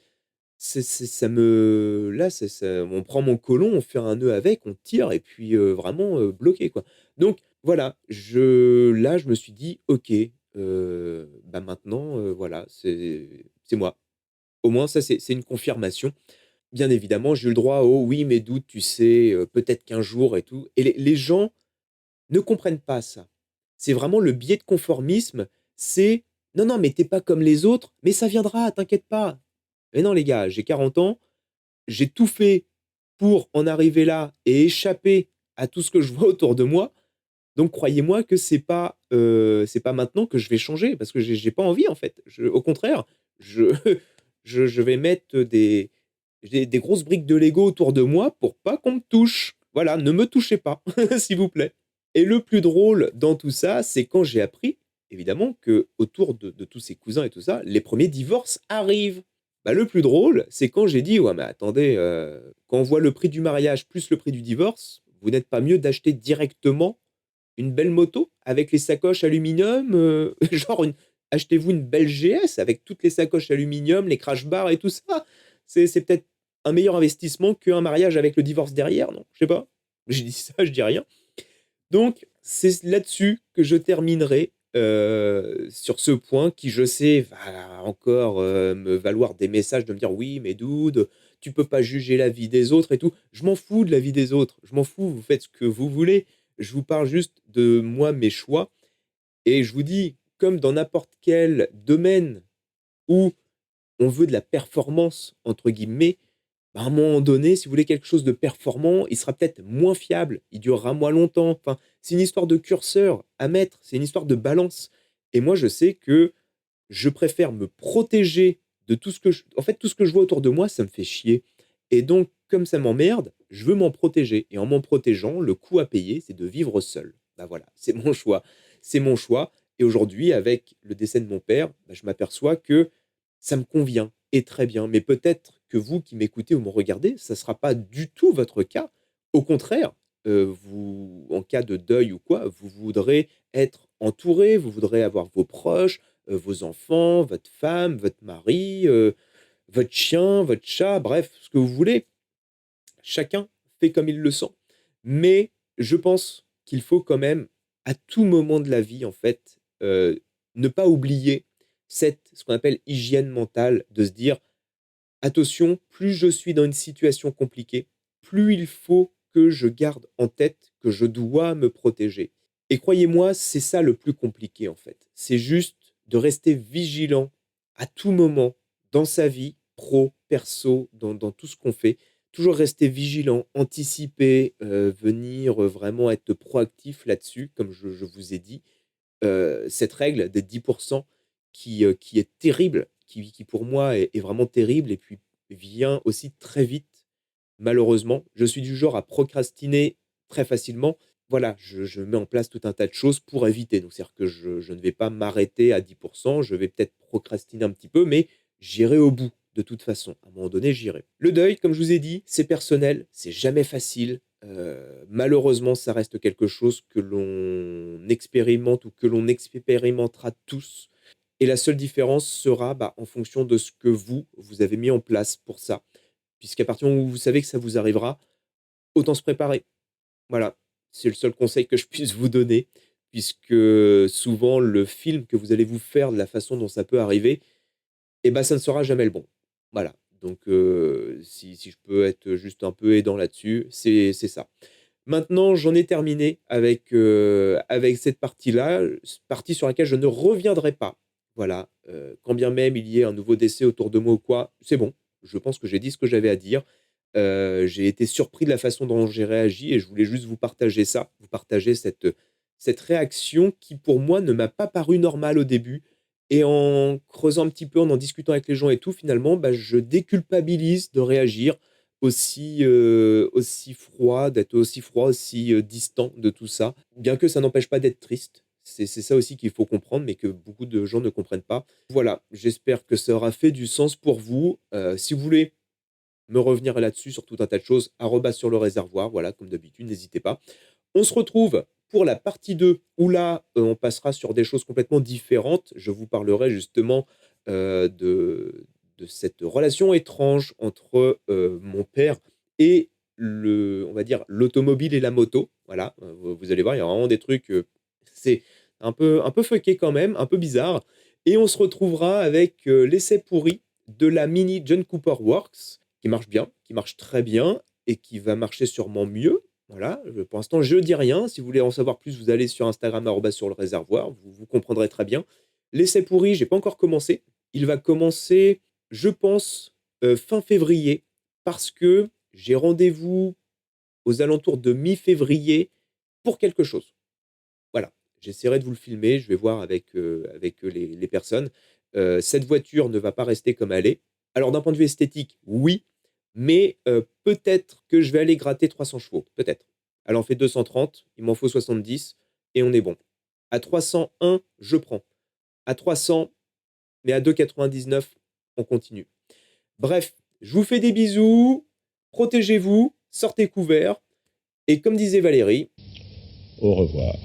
ça me là, c'est ça on prend mon côlon, on fait un nœud avec, on tire et puis, vraiment, bloqué, quoi. Donc voilà, je me suis dit: «OK, bah, maintenant, voilà, c'est moi». Au moins ça, c'est une confirmation. Bien évidemment, j'ai eu le droit au: «Oui, mais doute, tu sais, peut-être qu'un jour» et tout, et les gens ne comprennent pas ça. C'est vraiment le biais de conformisme, c'est: «Non, non, mais tu es pas comme les autres, mais ça viendra, t'inquiète pas». Mais non les gars, j'ai 40 ans, j'ai tout fait pour en arriver là et échapper à tout ce que je vois autour de moi, donc croyez-moi que c'est pas maintenant que je vais changer parce que j'ai pas envie en fait. Au contraire, je je vais mettre des grosses briques de Lego autour de moi pour pas qu'on me touche. Voilà, ne me touchez pas, s'il vous plaît. Et le plus drôle dans tout ça, c'est quand j'ai appris, évidemment, que autour de tous ces cousins et tout ça, les premiers divorces arrivent. Bah, le plus drôle, c'est quand j'ai dit: «Ouais, mais attendez, quand on voit le prix du mariage plus le prix du divorce, vous n'êtes pas mieux d'acheter directement une belle moto avec les sacoches aluminium, genre achetez-vous une belle GS avec toutes les sacoches aluminium, les crash bars et tout ça. C'est peut-être un meilleur investissement qu'un mariage avec le divorce derrière, non? Je sais pas. J'ai dit ça, je dis rien. Donc c'est là-dessus que je terminerai, sur ce point qui, je sais, va encore, me valoir des messages de me dire: «Oui, mais dude, tu peux pas juger la vie des autres et tout». Je m'en fous de la vie des autres, je m'en fous, vous faites ce que vous voulez. Je vous parle juste de moi, mes choix, et je vous dis, comme dans n'importe quel domaine où on veut de la «performance» entre guillemets, bah, à un moment donné, si vous voulez quelque chose de performant, il sera peut-être moins fiable, il durera moins longtemps. Enfin, c'est une histoire de curseur à mettre, c'est une histoire de balance, et moi, je sais que je préfère me protéger de tout ce que en fait, tout ce que je vois autour de moi, ça me fait chier, et donc comme ça m'emmerde, je veux m'en protéger, et en m'en protégeant, le coût à payer, c'est de vivre seul. Bah, voilà, c'est mon choix. C'est mon choix, et aujourd'hui, avec le décès de mon père, bah, je m'aperçois que ça me convient, et très bien. Mais peut-être que vous qui m'écoutez ou me regardez, ça ne sera pas du tout votre cas. Au contraire, vous, en cas de deuil ou quoi, vous voudrez être entouré, vous voudrez avoir vos proches, vos enfants, votre femme, votre mari, votre chien, votre chat, bref, ce que vous voulez. Chacun fait comme il le sent. Mais je pense qu'il faut quand même, à tout moment de la vie, en fait, ne pas oublier ce qu'on appelle hygiène mentale, de se dire: «Attention, plus je suis dans une situation compliquée, plus il faut que je garde en tête que je dois me protéger». Et croyez-moi, c'est ça le plus compliqué, en fait. C'est juste de rester vigilant à tout moment dans sa vie pro, perso, dans tout ce qu'on fait. Toujours rester vigilant, anticiper, venir, vraiment être proactif là-dessus, comme je vous ai dit. Cette règle des 10 qui est terrible, qui pour moi est vraiment terrible, et puis vient aussi très vite, malheureusement. Je suis du genre à procrastiner très facilement. Voilà, je mets en place tout un tas de choses pour éviter. Donc c'est-à-dire que je ne vais pas m'arrêter à 10, je vais peut-être procrastiner un petit peu, mais j'irai au bout. de toute façon. À un moment donné, j'irai. Le deuil, comme je vous ai dit, c'est personnel, c'est jamais facile. Malheureusement, ça reste quelque chose que l'on expérimente ou que l'on expérimentera tous. Et la seule différence sera, en fonction de ce que vous avez mis en place pour ça. Puisqu'à partir du moment où vous savez que ça vous arrivera, autant se préparer. Voilà, c'est le seul conseil que je puisse vous donner, puisque souvent le film que vous allez vous faire de la façon dont ça peut arriver, ça ne sera jamais le bon. Voilà, donc si je peux être juste un peu aidant là-dessus, c'est ça. Maintenant, j'en ai terminé avec cette partie-là, partie sur laquelle je ne reviendrai pas. Voilà, quand bien même il y ait un nouveau décès autour de moi ou quoi, c'est bon. Je pense que j'ai dit ce que j'avais à dire. J'ai été surpris de la façon dont j'ai réagi et je voulais juste vous partager ça, vous partager cette réaction qui, pour moi, ne m'a pas paru normale au début et en creusant un petit peu, en discutant avec les gens et tout, finalement, je déculpabilise de réagir aussi froid, d'être aussi froid, aussi, distant de tout ça. Bien que ça n'empêche pas d'être triste. C'est ça aussi qu'il faut comprendre, mais que beaucoup de gens ne comprennent pas. Voilà, j'espère que ça aura fait du sens pour vous. Si vous voulez me revenir là-dessus sur tout un tas de choses, arobase sur le réservoir, voilà, comme d'habitude, n'hésitez pas. On se retrouve pour la partie 2 où là, on passera sur des choses complètement différentes. Je vous parlerai justement, de cette relation étrange entre, mon père et on va dire, l'automobile et la moto. Voilà, vous allez voir, il y a vraiment des trucs, c'est un peu fucké quand même, un peu bizarre et on se retrouvera avec, l'essai pourri de la Mini John Cooper Works qui marche bien, qui marche très bien et qui va marcher sûrement mieux. Voilà, pour l'instant, je dis rien. Si vous voulez en savoir plus, vous allez sur Instagram arobase sur le réservoir, vous comprendrez très bien. L'essai pourri, j'ai pas encore commencé. Il va commencer, je pense, fin février parce que j'ai rendez-vous aux alentours de mi-février pour quelque chose. Voilà, j'essaierai de vous le filmer, je vais voir avec les personnes. Cette voiture ne va pas rester comme elle est. Alors d'un point de vue esthétique, oui, mais peut-être que je vais aller gratter 300 chevaux, peut-être. Elle en fait 230, il m'en faut 70 et on est bon. À 301, je prends. À 300, mais à 2,99, on continue. Bref, je vous fais des bisous, protégez-vous, sortez couverts et comme disait Valérie, Au revoir.